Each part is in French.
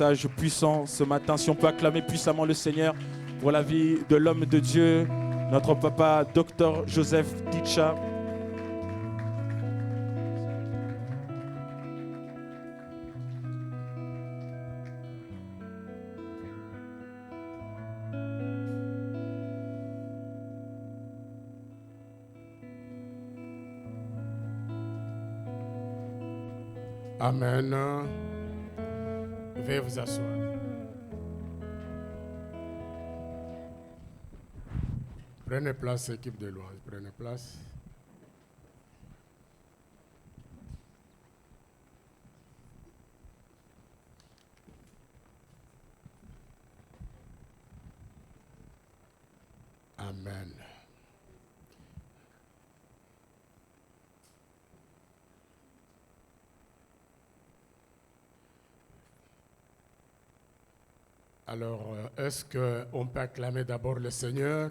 message puissant ce matin. Si on peut acclamer puissamment le Seigneur pour la vie de l'homme de Dieu, notre papa, Dr Joseph Ticha. Amen. Veuillez vous asseoir. Prenez place, équipe de louange. Prenez place. Amen. Alors, est-ce qu'on peut acclamer d'abord le Seigneur?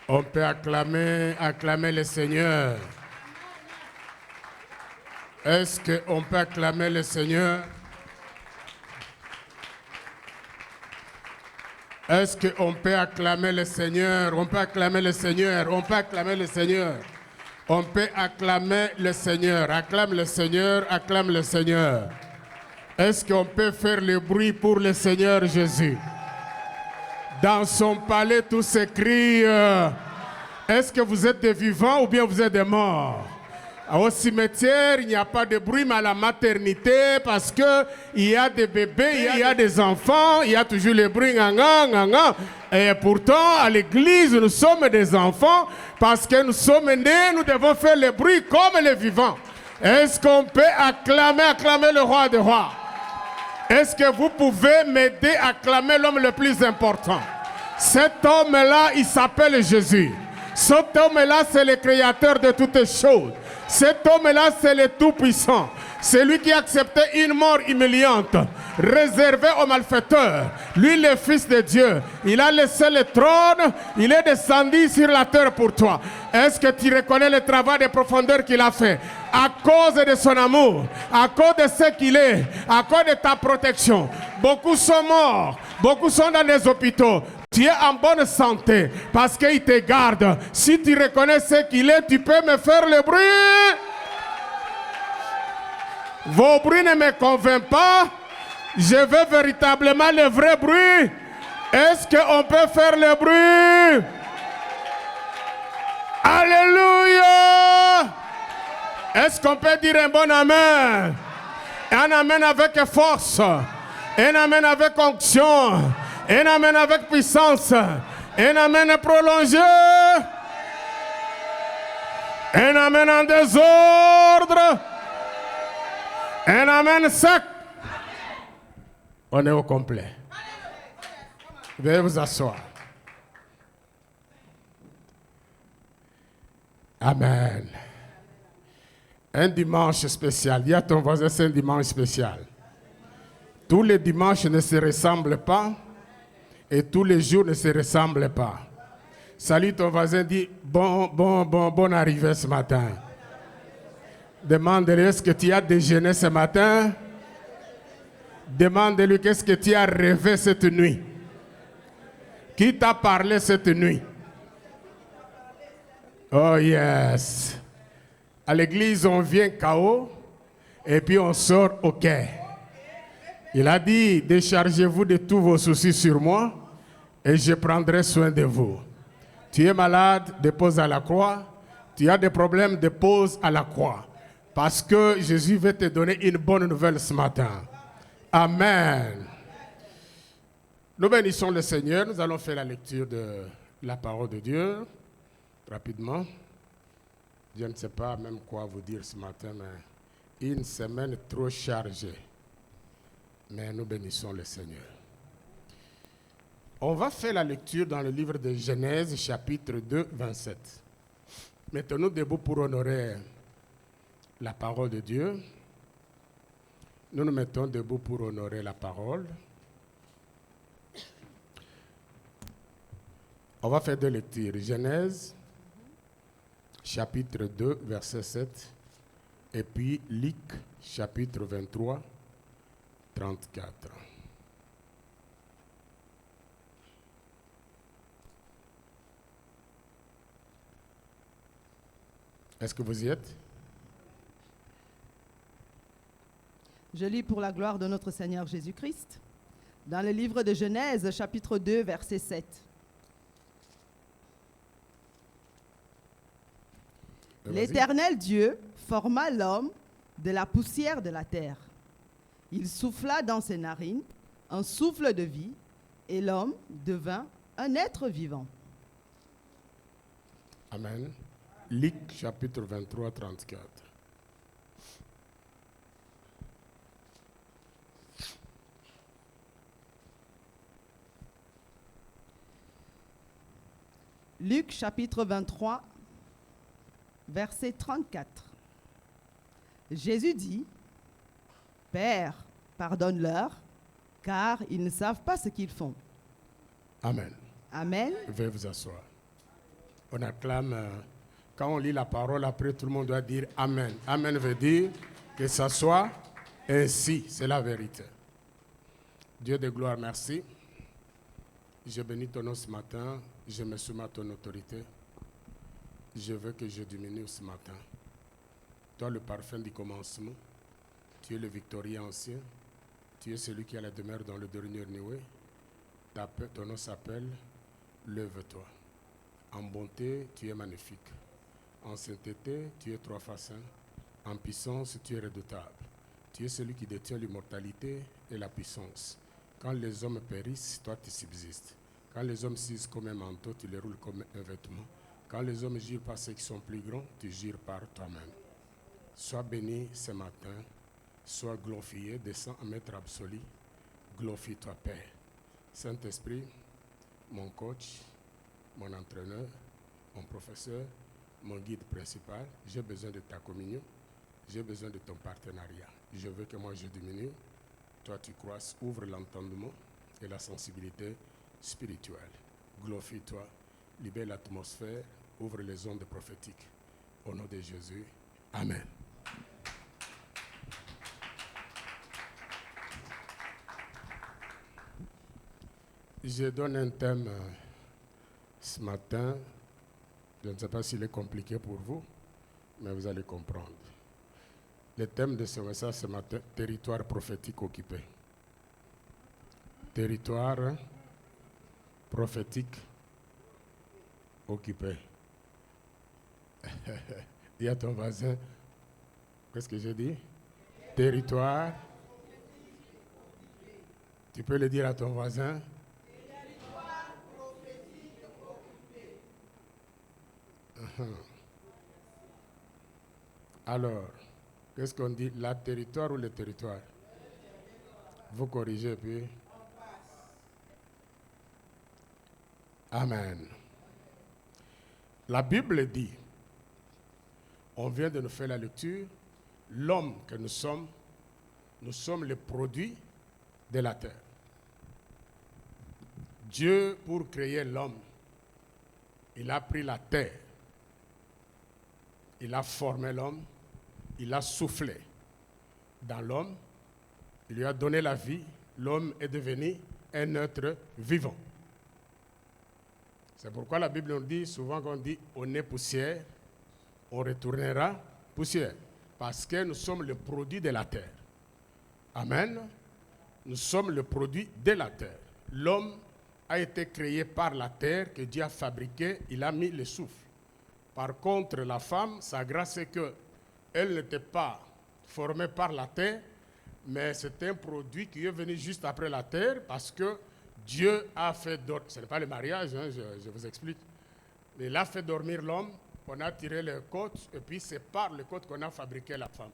On peut acclamer le Seigneur. Est-ce qu'on peut acclamer le Seigneur? Est-ce qu'on peut acclamer le Seigneur? On peut acclamer le Seigneur. On peut acclamer le Seigneur. On peut acclamer le Seigneur. Acclame le Seigneur. Acclame le Seigneur. Est-ce qu'on peut faire le bruit pour le Seigneur Jésus? Dans son palais, tout s'écrie. Est-ce que vous êtes des vivants ou bien vous êtes des morts? Au cimetière, il n'y a pas de bruit, mais à la maternité, parce qu'il y a des bébés, il y a des enfants, il y a toujours le bruit. Et pourtant, à l'église, nous sommes des enfants, parce que nous sommes nés, nous devons faire le bruit comme les vivants. Est-ce qu'on peut acclamer le roi des rois? Est-ce que vous pouvez m'aider à acclamer l'homme le plus important? Cet homme-là, il s'appelle Jésus. Cet homme-là, c'est le créateur de toutes choses. Cet homme-là, c'est le Tout-Puissant. C'est lui qui a accepté une mort humiliante, réservée aux malfaiteurs. Lui, le Fils de Dieu, il a laissé le trône, il est descendu sur la terre pour toi. Est-ce que tu reconnais le travail de profondeur qu'il a fait? À cause de son amour, à cause de ce qu'il est, à cause de ta protection. Beaucoup sont morts, beaucoup sont dans les hôpitaux. Tu es en bonne santé parce qu'il te garde. Si tu reconnais ce qu'il est, tu peux me faire le bruit. Vos bruits ne me convainquent pas. Je veux véritablement le vrai bruit. Est-ce qu'on peut faire le bruit? Alléluia! Est-ce qu'on peut dire un bon amen? Un amen avec force. Un amen avec onction. Un amen avec puissance. Un amen prolongé. Un amen en désordre. Un amen sec. On est au complet. Veuillez vous asseoir. Amen. Un dimanche spécial. Dis à ton voisin, c'est un dimanche spécial. Tous les dimanches ne se ressemblent pas et tous les jours ne se ressemblent pas. Salut ton voisin, dis bonne arrivée ce matin. Demande-lui, est-ce que tu as déjeuné ce matin? Demande-lui, qu'est-ce que tu as rêvé cette nuit? Qui t'a parlé cette nuit? Oh yes. À l'église, on vient KO et puis on sort OK. Il a dit, déchargez-vous de tous vos soucis sur moi et je prendrai soin de vous. Tu es malade, dépose à la croix. Tu as des problèmes, dépose à la croix. Parce que Jésus veut te donner une bonne nouvelle ce matin. Amen. Nous bénissons le Seigneur. Nous allons faire la lecture de la parole de Dieu rapidement. Je ne sais pas même quoi vous dire ce matin, mais une semaine trop chargée. Mais nous bénissons le Seigneur. On va faire la lecture dans le livre de Genèse, chapitre 2, 27. Mettons-nous debout pour honorer la parole de Dieu. Nous nous mettons debout pour honorer la parole. On va faire deux lectures. Genèse, chapitre 2, verset 7. Et puis Luc, chapitre 23, 34. Est-ce que vous y êtes? Je lis pour la gloire de notre Seigneur Jésus-Christ, dans le livre de Genèse, chapitre 2, verset 7. L'Éternel Dieu forma l'homme de la poussière de la terre. Il souffla dans ses narines un souffle de vie, et l'homme devint un être vivant. Amen. Luc chapitre 23, 34. Luc chapitre 23, verset 34. Jésus dit, « Père, pardonne-leur, car ils ne savent pas ce qu'ils font. » Amen. Amen. Veuillez vous asseoir. On acclame, quand on lit la parole, après tout le monde doit dire Amen. Amen veut dire que ça soit ainsi, c'est la vérité. Dieu de gloire, merci. Je bénis ton nom ce matin, je me soumets à ton autorité. Je veux que je diminue ce matin. Toi, le parfum du commencement, tu es le victorieux ancien, tu es celui qui a la demeure dans le dernier nuée. Ton nom s'appelle Lève-toi. En bonté, tu es magnifique. En sainteté, tu es trois fois saint. En puissance, tu es redoutable. Tu es celui qui détient l'immortalité et la puissance. Quand les hommes périssent, toi tu subsistes. Quand les hommes s'usent comme un manteau, tu les roules comme un vêtement. Quand les hommes jurent par ceux qui sont plus grands, tu jures par toi-même. Sois béni ce matin, sois glorifié, descends en maître absolu. Glorifie-toi, Père. Saint-Esprit, mon coach, mon entraîneur, mon professeur, mon guide principal, j'ai besoin de ta communion, j'ai besoin de ton partenariat. Je veux que moi je diminue, toi tu croisses, ouvre l'entendement et la sensibilité spirituelle. Glorifie-toi, libère l'atmosphère, ouvre les ondes prophétiques. Au nom de Jésus, Amen. Je donne un thème ce matin. Je ne sais pas s'il est compliqué pour vous, mais vous allez comprendre. Le thème de ce message ce matin, territoire prophétique occupé. Territoire prophétique occupé. Il y a ton voisin. Qu'est-ce que j'ai dit? Territoire. Tu peux le dire à ton voisin? Alors, qu'est-ce qu'on dit? La territoire ou le territoire? Vous corrigez puis. Amen. La Bible dit, on vient de nous faire la lecture, l'homme que nous sommes le produit de la terre. Dieu, pour créer l'homme, il a pris la terre. Il a formé l'homme, il a soufflé dans l'homme, il lui a donné la vie, l'homme est devenu un être vivant. C'est pourquoi la Bible nous dit, souvent qu'on dit, on est poussière, on retournera poussière, parce que nous sommes le produit de la terre. Amen. Nous sommes le produit de la terre. L'homme a été créé par la terre que Dieu a fabriqué, il a mis le souffle. Par contre, la femme, sa grâce, c'est qu'elle n'était pas formée par la terre, mais c'est un produit qui est venu juste après la terre, parce que Dieu a fait dormir, ce n'est pas le mariage, hein, je vous explique, mais il a fait dormir l'homme, on a tiré les côtes, et puis c'est par les côtes qu'on a fabriqué la femme.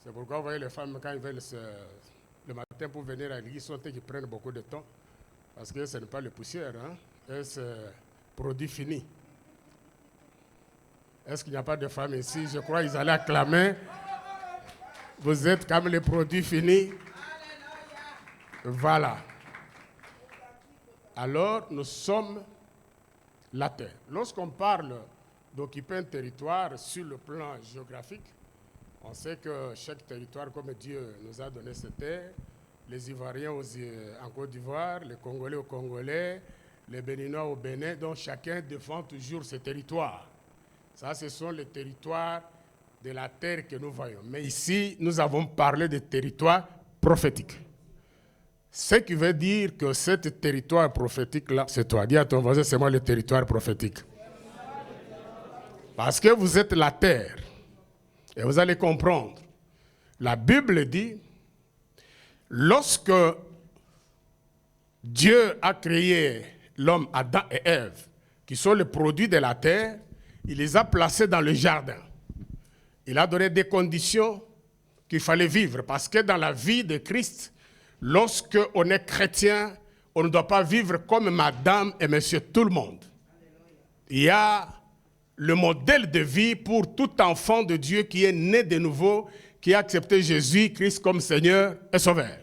C'est pourquoi vous voyez les femmes, quand ils veulent le matin pour venir à l'église, sont qui prennent beaucoup de temps, parce que ce n'est pas le poussière, hein, c'est produit fini. Est-ce qu'il n'y a pas de femmes ici? Je crois qu'ils allaient acclamer. Vous êtes comme les produits finis. Voilà. Alors, nous sommes la terre. Lorsqu'on parle d'occuper un territoire sur le plan géographique, on sait que chaque territoire, comme Dieu nous a donné cette terre, les Ivoiriens en Côte d'Ivoire, les Congolais au Congolais, les Béninois au Bénin, donc chacun défend toujours ses territoires. Ça, ce sont les territoires de la terre que nous voyons. Mais ici, nous avons parlé de territoires prophétiques. Ce qui veut dire que ce territoire prophétique-là, c'est toi. Dis à ton voisin, c'est moi le territoire prophétique. Parce que vous êtes la terre. Et vous allez comprendre. La Bible dit, lorsque Dieu a créé l'homme, Adam et Ève, qui sont les produits de la terre, il les a placés dans le jardin. Il a donné des conditions qu'il fallait vivre. Parce que dans la vie de Christ, lorsque on est chrétien, on ne doit pas vivre comme madame et monsieur tout le monde. Il y a le modèle de vie pour tout enfant de Dieu qui est né de nouveau, qui a accepté Jésus-Christ comme Seigneur et Sauveur.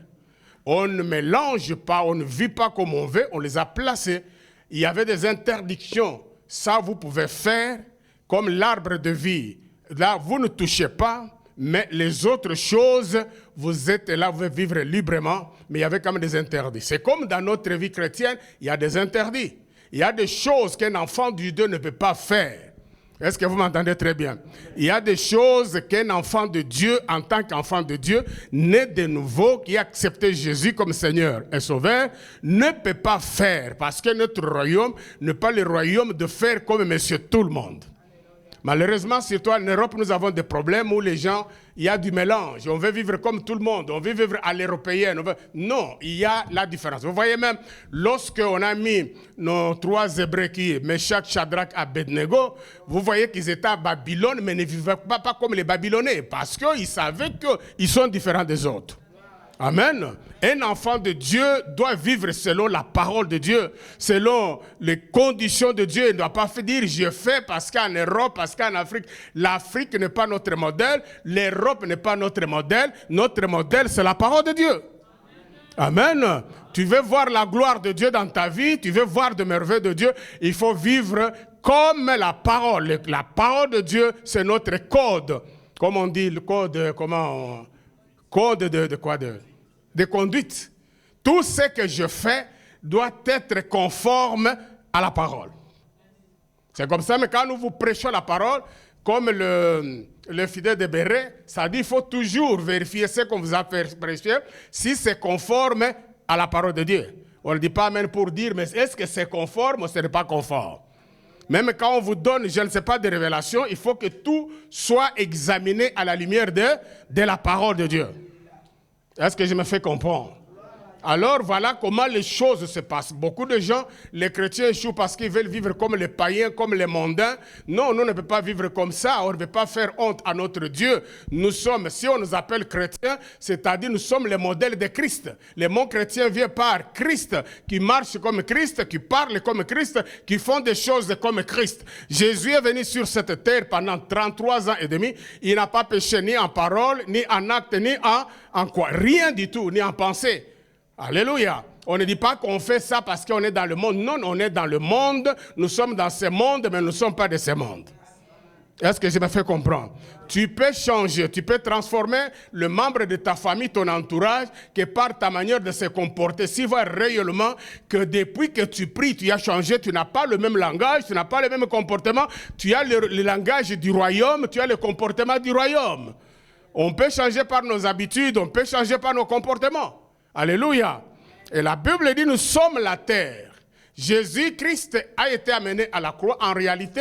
On ne mélange pas, on ne vit pas comme on veut, on les a placés. Il y avait des interdictions. Ça, vous pouvez faire comme l'arbre de vie. Là, vous ne touchez pas, mais les autres choses, vous êtes là, vous pouvez vivre librement, mais il y avait quand même des interdits. C'est comme dans notre vie chrétienne, il y a des interdits. Il y a des choses qu'un enfant de Dieu ne peut pas faire. Est-ce que vous m'entendez très bien? Il y a des choses qu'un enfant de Dieu, en tant qu'enfant de Dieu, né de nouveau, qui a accepté Jésus comme Seigneur et Sauveur, ne peut pas faire. Parce que notre royaume n'est pas le royaume de faire comme monsieur tout le monde. Malheureusement, surtout en Europe, nous avons des problèmes où les gens, il y a du mélange. On veut vivre comme tout le monde. On veut vivre à l'européenne. Non, il y a la différence. Vous voyez même, lorsqu'on a mis nos 3 Hébreux qui est Meshach, Shadrach, Abednego, vous voyez qu'ils étaient à Babylone, mais ne vivaient pas comme les Babylonais, parce qu'ils savaient qu'ils sont différents des autres. Amen. Un enfant de Dieu doit vivre selon la parole de Dieu, selon les conditions de Dieu. Il ne doit pas dire je fais parce qu'en Europe, parce qu'en Afrique. L'Afrique n'est pas notre modèle, l'Europe n'est pas notre modèle. Notre modèle, c'est la parole de Dieu. Amen. Tu veux voir la gloire de Dieu dans ta vie, tu veux voir de merveilles de Dieu, il faut vivre comme la parole. La parole de Dieu, c'est notre code. Comme on dit, le code, code de quoi? De conduite. Tout ce que je fais doit être conforme à la parole. C'est comme ça, mais quand nous vous prêchons la parole, comme le fidèle de Béret, ça dit qu'il faut toujours vérifier ce qu'on vous a prêché, si c'est conforme à la parole de Dieu. On ne dit pas amen pour dire, mais est-ce que c'est conforme ou ce n'est pas conforme? Même quand on vous donne, je ne sais pas, des révélations, il faut que tout soit examiné à la lumière de la parole de Dieu. Est-ce que je me fais comprendre? Alors voilà comment les choses se passent. Beaucoup de gens, les chrétiens échouent parce qu'ils veulent vivre comme les païens, comme les mondains. Non, nous ne pouvons pas vivre comme ça. On ne peut pas faire honte à notre Dieu. Nous sommes, si on nous appelle chrétiens, c'est-à-dire nous sommes les modèles de Christ. Les mots chrétiens viennent par Christ, qui marchent comme Christ, qui parlent comme Christ, qui font des choses comme Christ. Jésus est venu sur cette terre pendant 33 ans et demi. Il n'a pas péché ni en parole, ni en acte, ni en quoi? Rien du tout, ni en pensée. Alléluia. On ne dit pas qu'on fait ça parce qu'on est dans le monde. Non, on est dans le monde. Nous sommes dans ce monde, mais nous ne sommes pas de ce monde. Est-ce que je me fais comprendre? Tu peux changer, tu peux transformer le membre de ta famille, ton entourage, que par ta manière de se comporter. S'il voit réellement que depuis que tu pries, tu as changé, tu n'as pas le même langage, tu n'as pas le même comportement, tu as le langage du royaume, tu as le comportement du royaume. On peut changer par nos habitudes, on peut changer par nos comportements. Alléluia. Et la Bible dit, nous sommes la terre. Jésus-Christ a été amené à la croix. En réalité,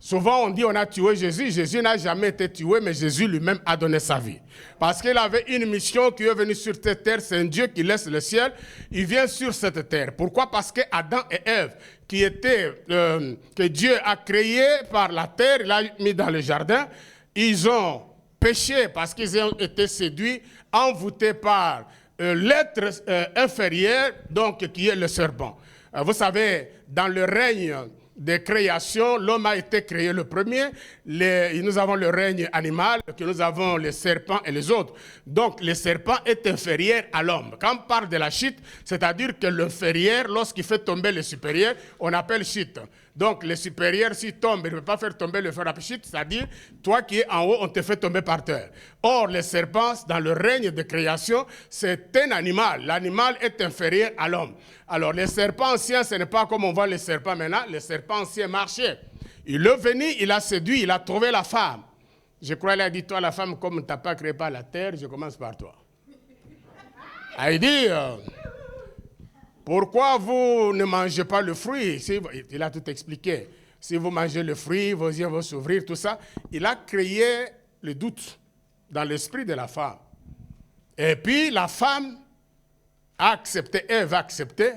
souvent on dit on a tué Jésus. Jésus n'a jamais été tué, mais Jésus lui-même a donné sa vie. Parce qu'il avait une mission qui est venue sur cette terre. C'est un Dieu qui laisse le ciel. Il vient sur cette terre. Pourquoi? Parce que Adam et Ève, que Dieu a créé par la terre, il l'a mis dans le jardin, ils ont péché parce qu'ils ont été séduits, envoûtés par l'être inférieur, donc qui est le serpent. Vous savez, dans le règne de création, l'homme a été créé le premier. Nous avons le règne animal, que nous avons les serpents et les autres. Donc, le serpent est inférieur à l'homme. Quand on parle de la chute, c'est-à-dire que l'inférieur, lorsqu'il fait tomber le supérieur, on appelle chute. Donc, les supérieurs, s'ils tombent, ils ne peuvent pas faire tomber le fer à pchit, c'est-à-dire, toi qui es en haut, on te fait tomber par terre. Or, les serpents, dans le règne de création, c'est un animal. L'animal est inférieur à l'homme. Alors, les serpents anciens, ce n'est pas comme on voit les serpents maintenant. Les serpents anciens marchaient. Il est venu, il a séduit, il a trouvé la femme. Je crois qu'il a dit, toi, la femme, comme tu n'as pas créé par la terre, je commence par toi. Il dit... pourquoi vous ne mangez pas le fruit? Il a tout expliqué. Si vous mangez le fruit, vos yeux vont s'ouvrir, tout ça. Il a créé le doute dans l'esprit de la femme. Et puis la femme a accepté, Ève a accepté.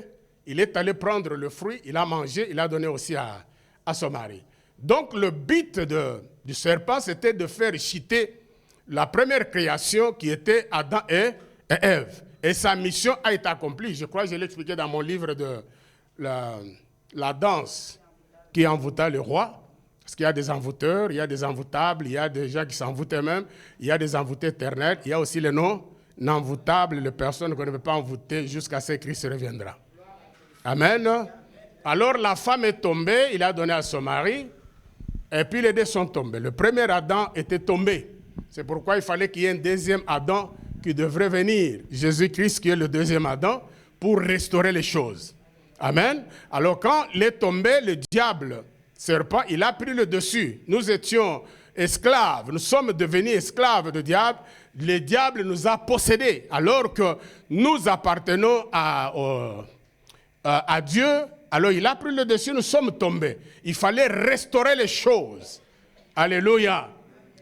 Il est allé prendre le fruit, il a mangé, il a donné aussi à son mari. Donc le but du serpent, c'était de faire chuter la première création qui était Adam et Ève. Et sa mission a été accomplie. Je crois que je l'ai expliqué dans mon livre de la danse qui envoûta le roi. Parce qu'il y a des envoûteurs, il y a des envoûtables, il y a des gens qui s'envoûtent eux-mêmes, il y a des envoûtés éternels, il y a aussi les non-envoûtables, les personnes qu'on ne peut pas envoûter jusqu'à ce que Christ reviendra. Amen. Alors la femme est tombée, il a donné à son mari, et puis les deux sont tombés. Le premier Adam était tombé. C'est pourquoi il fallait qu'il y ait un deuxième Adam qui devrait venir, Jésus-Christ qui est le deuxième Adam, pour restaurer les choses. Amen. Alors quand il est tombé, le diable, serpent, il a pris le dessus. Nous étions esclaves, nous sommes devenus esclaves du diable. Le diable nous a possédés, alors que nous appartenons à Dieu. Alors il a pris le dessus, nous sommes tombés. Il fallait restaurer les choses. Alléluia.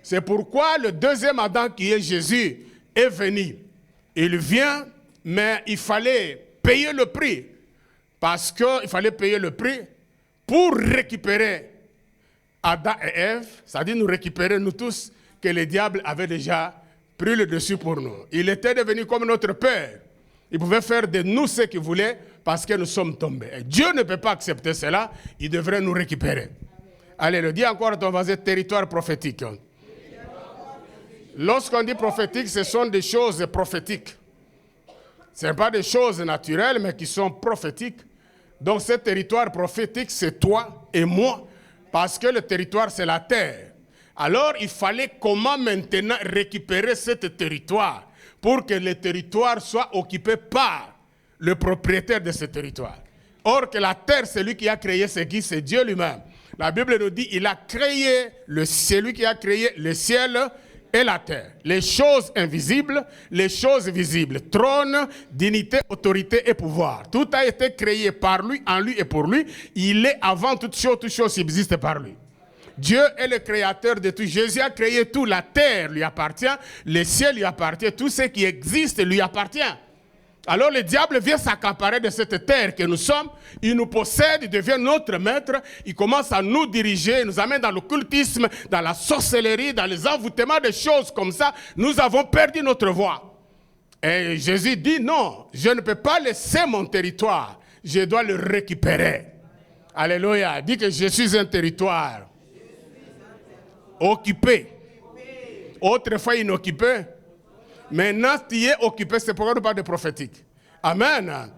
C'est pourquoi le deuxième Adam qui est Jésus est venu. Il vient, mais il fallait payer le prix. Parce qu'il fallait payer le prix pour récupérer Adam et Ève, c'est-à-dire nous récupérer nous tous, que le diable avait déjà pris le dessus pour nous. Il était devenu comme notre Père. Il pouvait faire de nous ce qu'il voulait parce que nous sommes tombés. Et Dieu ne peut pas accepter cela, il devrait nous récupérer. Allez, le dis encore à ton voisin, territoire prophétique. Lorsqu'on dit prophétique, ce sont des choses prophétiques. Ce n'est pas des choses naturelles, mais qui sont prophétiques. Donc, ce territoire prophétique, c'est toi et moi, parce que le territoire, c'est la terre. Alors, il fallait comment maintenant récupérer ce territoire pour que le territoire soit occupé par le propriétaire de ce territoire. Or, que la terre, c'est lui qui a créé ce qui, c'est Dieu lui-même. La Bible nous dit, il a créé, c'est lui qui a créé le ciel et la terre, les choses invisibles, les choses visibles, trône, dignité, autorité et pouvoir. Tout a été créé par lui, en lui et pour lui. Il est avant toute chose subsiste par lui. Dieu est le créateur de tout. Jésus a créé tout. La terre lui appartient, le ciel lui appartient, tout ce qui existe lui appartient. Alors le diable vient s'accaparer de cette terre que nous sommes, il nous possède, il devient notre maître, il commence à nous diriger, il nous amène dans l'occultisme, dans la sorcellerie, dans les envoûtements, des choses comme ça. Nous avons perdu notre voie. Et Jésus dit non, je ne peux pas laisser mon territoire, je dois le récupérer. Alléluia, dit que je suis un territoire occupé. Autrefois inoccupé. Maintenant, tu es occupé, c'est pourquoi nous parlons de prophétique. Amen.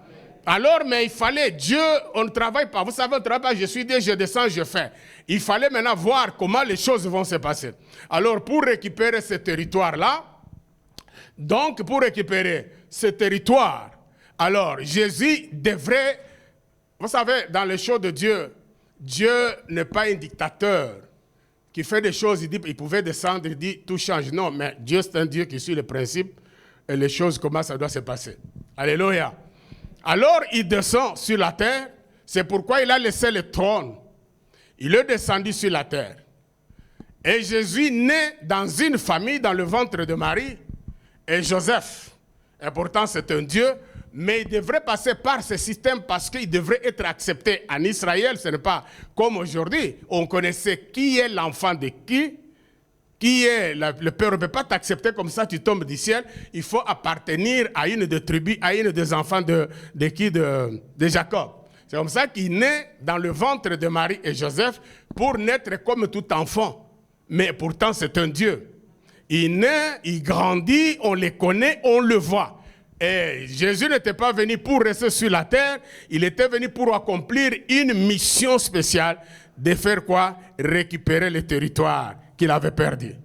Alors, mais il fallait, Dieu, on ne travaille pas. Vous savez, on ne travaille pas, je suis Dieu, je descends, je fais. Il fallait maintenant voir comment les choses vont se passer. Alors, pour récupérer ce territoire-là, donc pour récupérer ce territoire, alors Jésus devrait, vous savez, dans les choses de Dieu, Dieu n'est pas un dictateur qui fait des choses, il dit, il pouvait descendre, il dit, tout change. Non, mais Dieu, c'est un Dieu qui suit le principe et les choses, comment ça doit se passer. Alléluia. Alors, il descend sur la terre, c'est pourquoi il a laissé le trône. Il est descendu sur la terre. Et Jésus naît dans une famille, dans le ventre de Marie et Joseph. Et pourtant, c'est un Dieu, mais il devrait passer par ce système parce qu'il devrait être accepté en Israël. Ce n'est pas comme aujourd'hui. On connaissait qui est l'enfant de qui est le père. On ne peut pas t'accepter comme ça, tu tombes du ciel. Il faut appartenir à une des tribus, à une des enfants de Jacob. C'est comme ça qu'il naît dans le ventre de Marie et Joseph pour naître comme tout enfant. Mais pourtant, c'est un Dieu. Il naît, il grandit, on le connaît, on le voit. Et Jésus n'était pas venu pour rester sur la terre, il était venu pour accomplir une mission spéciale de faire quoi? Récupérer les territoires qu'il avait perdus.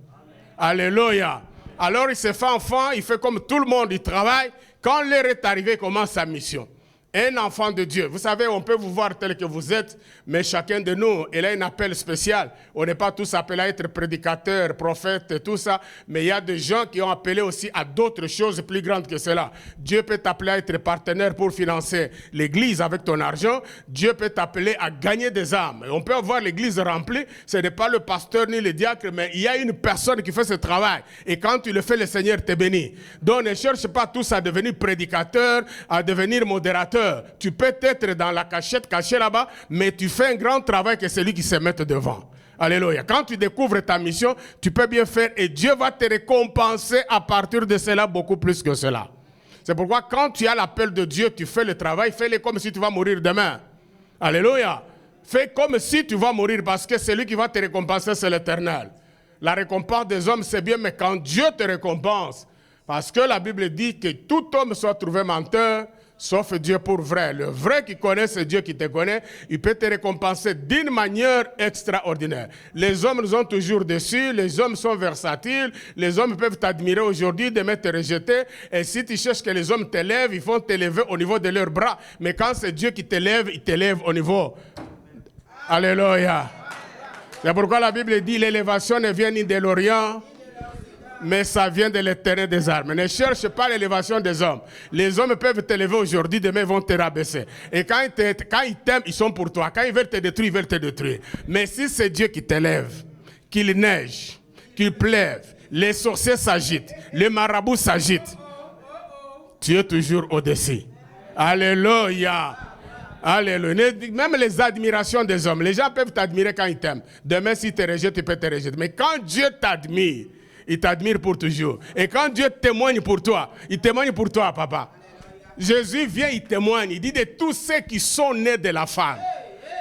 Alléluia. Alors il se fait enfant, il fait comme tout le monde, il travaille. Quand l'heure est arrivée, il commence sa mission. Un enfant de Dieu. Vous savez, on peut vous voir tel que vous êtes, mais chacun de nous, il a un appel spécial. On n'est pas tous appelés à être prédicateurs, prophètes et tout ça, mais il y a des gens qui ont appelé aussi à d'autres choses plus grandes que cela. Dieu peut t'appeler à être partenaire pour financer l'église avec ton argent. Dieu peut t'appeler à gagner des âmes. Et on peut avoir l'église remplie, ce n'est pas le pasteur ni le diacre, mais il y a une personne qui fait ce travail. Et quand tu le fais, le Seigneur te bénit. Donc ne cherche pas tous à devenir prédicateur, à devenir modérateur. Tu peux être dans la cachette, caché là-bas, mais tu fais un grand travail que celui qui se met devant. Alléluia. Quand tu découvres ta mission, tu peux bien faire et Dieu va te récompenser à partir de cela beaucoup plus que cela. C'est pourquoi quand tu as l'appel de Dieu, tu fais le travail, fais-le comme si tu vas mourir demain. Alléluia. Fais comme si tu vas mourir parce que celui qui va te récompenser, c'est l'Éternel. La récompense des hommes, c'est bien, mais quand Dieu te récompense, parce que la Bible dit que tout homme soit trouvé menteur, sauf Dieu pour vrai. Le vrai qui connaît, c'est Dieu qui te connaît. Il peut te récompenser d'une manière extraordinaire. Les hommes nous ont toujours déçus. Les hommes sont versatiles. Les hommes peuvent t'admirer aujourd'hui, demain te rejeter. Et si tu cherches que les hommes t'élèvent, ils vont t'élever au niveau de leurs bras. Mais quand c'est Dieu qui t'élève, il t'élève au niveau. Alléluia. C'est pourquoi la Bible dit l'élévation ne vient ni de l'Orient, mais ça vient de l'Éternel des armes. Ne cherche pas l'élévation des hommes. Les hommes peuvent t'élever aujourd'hui, demain ils vont te rabaisser. Et quand ils t'aiment, ils sont pour toi. Quand ils veulent te détruire, ils veulent te détruire. Mais si c'est Dieu qui t'élève, qu'il neige, qu'il pleuve, les sorciers s'agitent, les marabouts s'agitent, tu es toujours au-dessus. Alléluia. Alléluia. Même les admirations des hommes, les gens peuvent t'admirer quand ils t'aiment. Demain, s'ils te rejettent, tu peux te rejeter. Mais quand Dieu t'admire, il t'admire pour toujours. Et quand Dieu témoigne pour toi, il témoigne pour toi, papa. Jésus vient, il témoigne. Il dit de tous ceux qui sont nés de la femme,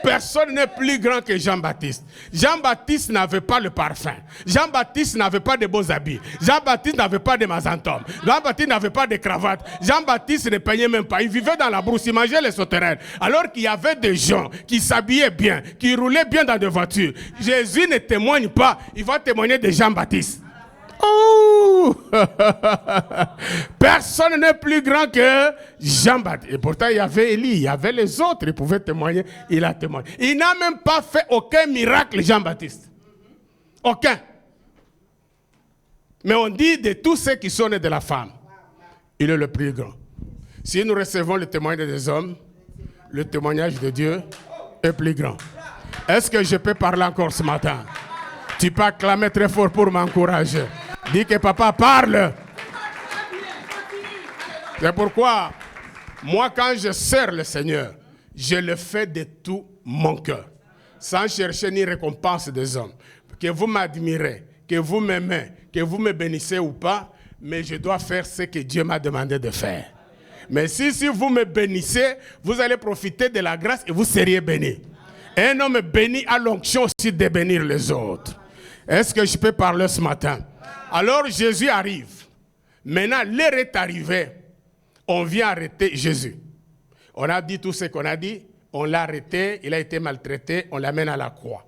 personne n'est plus grand que Jean-Baptiste. Jean-Baptiste n'avait pas le parfum. Jean-Baptiste n'avait pas de beaux habits. Jean-Baptiste n'avait pas de mazantomes. Jean-Baptiste n'avait pas de cravate. Jean-Baptiste ne peignait même pas. Il vivait dans la brousse, il mangeait les sauterelles. Alors qu'il y avait des gens qui s'habillaient bien, qui roulaient bien dans des voitures. Jésus ne témoigne pas. Il va témoigner de Jean-Baptiste. Oh! Personne n'est plus grand que Jean-Baptiste. Et pourtant, il y avait Élie, il y avait les autres, ils pouvaient témoigner. Il a témoigné. Il n'a même pas fait aucun miracle, Jean-Baptiste. Aucun. Mais on dit de tous ceux qui sont nés de la femme, il est le plus grand. Si nous recevons le témoignage des hommes, le témoignage de Dieu est plus grand. Est-ce que je peux parler encore ce matin? Tu peux acclamer très fort pour m'encourager. Dis que papa parle. C'est pourquoi, moi, quand je sers le Seigneur, je le fais de tout mon cœur, sans chercher ni récompense des hommes. Que vous m'admirez, que vous m'aimez, que vous me bénissez ou pas, mais je dois faire ce que Dieu m'a demandé de faire. Mais si vous me bénissez, vous allez profiter de la grâce et vous seriez bénis. Un homme béni a l'onction aussi de bénir les autres. Est-ce que je peux parler ce matin? Alors Jésus arrive. Maintenant, l'heure est arrivée. On vient arrêter Jésus. On a dit tout ce qu'on a dit. On l'a arrêté. Il a été maltraité. On l'amène à la croix.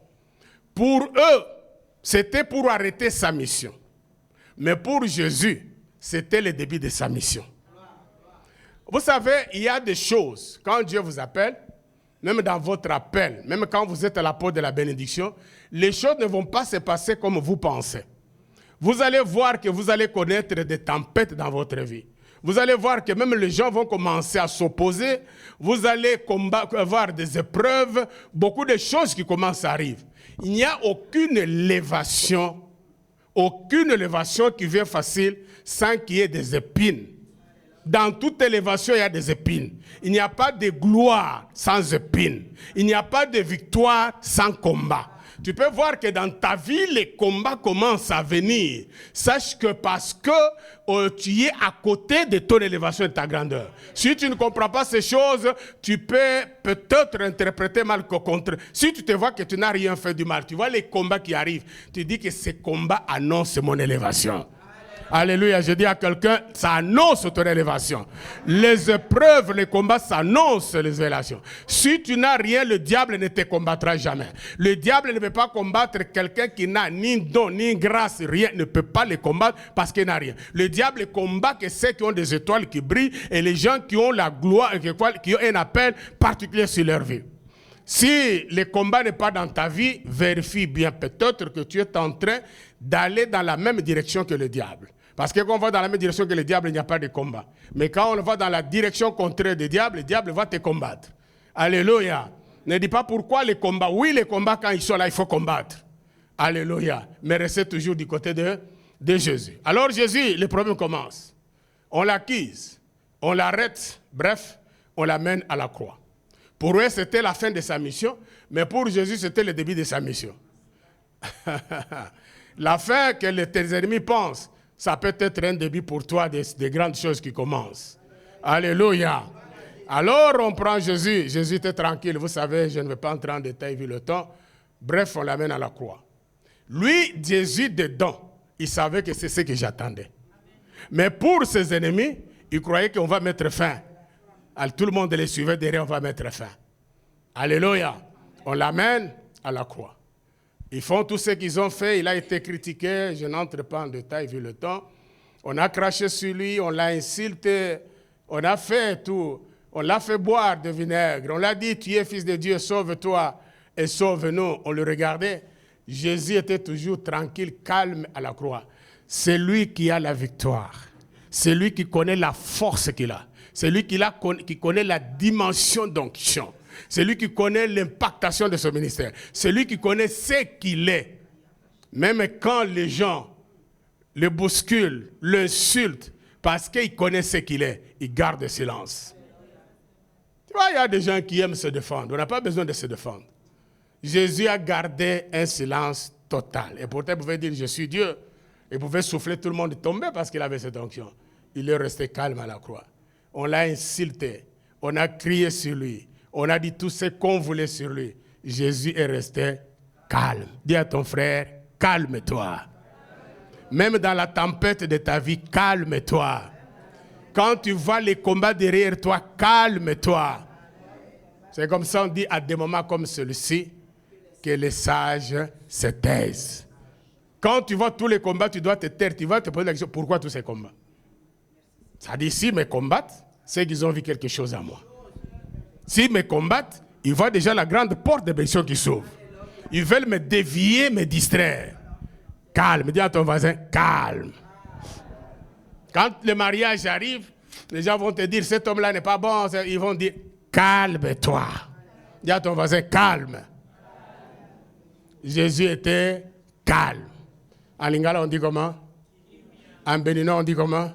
Pour eux, c'était pour arrêter sa mission. Mais pour Jésus, c'était le début de sa mission. Vous savez, il y a des choses, quand Dieu vous appelle, même dans votre appel, même quand vous êtes à la porte de la bénédiction, les choses ne vont pas se passer comme vous pensez. Vous allez voir que vous allez connaître des tempêtes dans votre vie. Vous allez voir que même les gens vont commencer à s'opposer. Vous allez avoir des épreuves, beaucoup de choses qui commencent à arriver. Il n'y a aucune élévation qui vient facile sans qu'il y ait des épines. Dans toute élévation, il y a des épines. Il n'y a pas de gloire sans épines. Il n'y a pas de victoire sans combat. Tu peux voir que dans ta vie, les combats commencent à venir. Sache que parce que tu es à côté de ton élévation et de ta grandeur. Si tu ne comprends pas ces choses, tu peux peut-être interpréter mal qu'au contraire. Si tu te vois que tu n'as rien fait du mal, tu vois les combats qui arrivent, tu dis que ces combats annoncent mon élévation. Alléluia, je dis à quelqu'un, ça annonce ton élévation. Les épreuves, les combats, ça annonce les élévations. Si tu n'as rien, le diable ne te combattra jamais. Le diable ne peut pas combattre quelqu'un qui n'a ni don, ni grâce, rien, ne peut pas les combattre parce qu'il n'a rien. Le diable combat que ceux qui ont des étoiles qui brillent et les gens qui ont la gloire, qui ont un appel particulier sur leur vie. Si le combat n'est pas dans ta vie, vérifie bien. Peut-être que tu es en train d'aller dans la même direction que le diable. Parce que quand on va dans la même direction que le diable, il n'y a pas de combat. Mais quand on va dans la direction contraire du diable, le diable va te combattre. Alléluia. Ne dis pas pourquoi les combats. Oui, les combats, quand ils sont là, il faut combattre. Alléluia. Mais restez toujours du côté de Jésus. Alors Jésus, le problème commence. On l'acquise, on l'arrête, bref, on l'amène à la croix. Pour eux, c'était la fin de sa mission, mais pour Jésus, c'était le début de sa mission. La fin que tes ennemis pensent, ça peut être un début pour toi des grandes choses qui commencent. Alléluia. Alors, on prend Jésus. Jésus était tranquille. Vous savez, je ne vais pas entrer en détail vu le temps. Bref, on l'amène à la croix. Lui, Jésus, dedans, il savait que c'est ce que j'attendais. Mais pour ses ennemis, il croyait qu'on va mettre fin. Tout le monde les suivait derrière, on va mettre fin. Alléluia. On l'amène à la croix. Ils font tout ce qu'ils ont fait. Il a été critiqué. Je n'entre pas en détail vu le temps. On a craché sur lui. On l'a insulté. On a fait tout. On l'a fait boire de vinaigre. On l'a dit, tu es fils de Dieu, sauve-toi et sauve-nous. On le regardait. Jésus était toujours tranquille, calme à la croix. C'est lui qui a la victoire. C'est lui qui connaît la force qu'il a. C'est lui qui connaît la dimension d'onction. C'est lui qui connaît l'impactation de son ministère. C'est lui qui connaît ce qu'il est. Même quand les gens le bousculent, l'insultent, parce qu'il connaît ce qu'il est, il garde silence. Tu vois, il y a des gens qui aiment se défendre. On n'a pas besoin de se défendre. Jésus a gardé un silence total. Et pourtant, vous pouvez dire, je suis Dieu. Et vous pouvez souffler, tout le monde tomber parce qu'il avait cette onction. Il est resté calme à la croix. On l'a insulté. On a crié sur lui. On a dit tout ce qu'on voulait sur lui. Jésus est resté calme. Dis à ton frère, calme-toi. Même dans la tempête de ta vie, calme-toi. Quand tu vois les combats derrière toi, calme-toi. C'est comme ça on dit à des moments comme celui-ci que les sages se taisent. Quand tu vois tous les combats, tu dois te taire. Tu vas te poser la question, pourquoi tous ces combats? Ça dit, s'ils me combattent, c'est qu'ils ont vu quelque chose à moi. S'ils me combattent, ils voient déjà la grande porte de bénédiction qui s'ouvre. Ils veulent me dévier, me distraire. Calme, dis à ton voisin, calme. Quand le mariage arrive, les gens vont te dire, cet homme-là n'est pas bon. Ils vont dire, calme-toi. Dis à ton voisin, calme. Jésus était calme. En lingala, on dit comment? En béninois, on dit comment?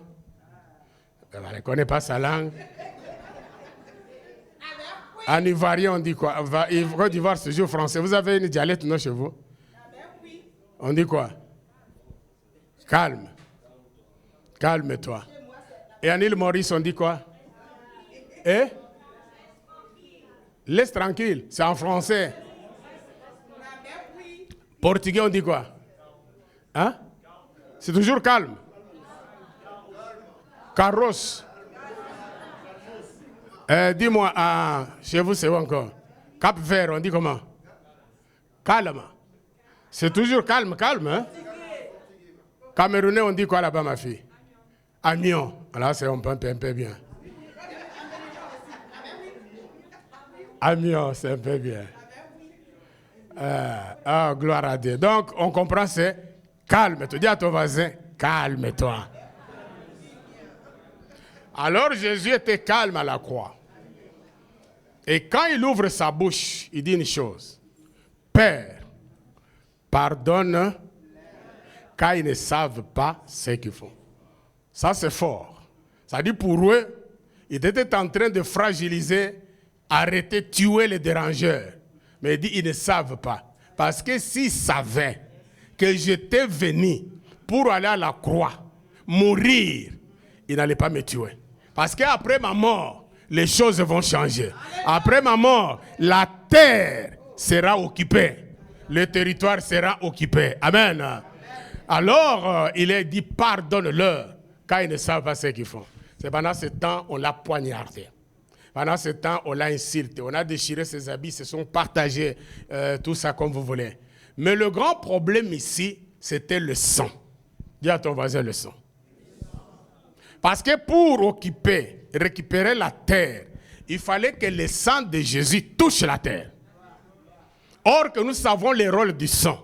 On ne connaît pas sa langue. En ivoirien, on dit quoi? Côte d'Ivoire, c'est toujours français. Vous avez une dialecte, non, chez vous? On dit quoi? Calme. Calme-toi. Et en île Maurice, on dit quoi? Eh? Laisse tranquille. C'est en français. Portugais, on dit quoi? Hein? C'est toujours calme. Carrosse. Dis-moi, chez vous, c'est où encore? Cap-Vert, on dit comment? Calme. C'est toujours calme, calme. Hein? Camerounais, on dit quoi là-bas, ma fille? Amiens. Là, c'est un peu bien. Amiens, c'est un peu bien. Gloire à Dieu. Donc, on comprend, c'est calme-toi. Dis à ton voisin, calme-toi. Alors, Jésus était calme à la croix. Et quand il ouvre sa bouche, il dit une chose. Père, pardonne, car ils ne savent pas ce qu'ils font. Ça, c'est fort. Ça dit pour eux, ils étaient en train de fragiliser, arrêter, tuer les dérangeurs. Mais il dit, ils ne savent pas. Parce que s'ils savaient que j'étais venu pour aller à la croix, mourir, ils n'allaient pas me tuer. Parce qu'après ma mort, les choses vont changer. Après ma mort, la terre sera occupée. Le territoire sera occupé. Amen. Alors, il est dit, pardonne-leur, car ils ne savent pas ce qu'ils font. C'est pendant ce temps, on l'a poignardé. Pendant ce temps, on l'a insulté. On a déchiré ses habits, se sont partagés, tout ça comme vous voulez. Mais le grand problème ici, c'était le sang. Dis à ton voisin le sang. Parce que pour récupérer la terre, il fallait que le sang de Jésus touche la terre. Or que nous savons les rôles du sang.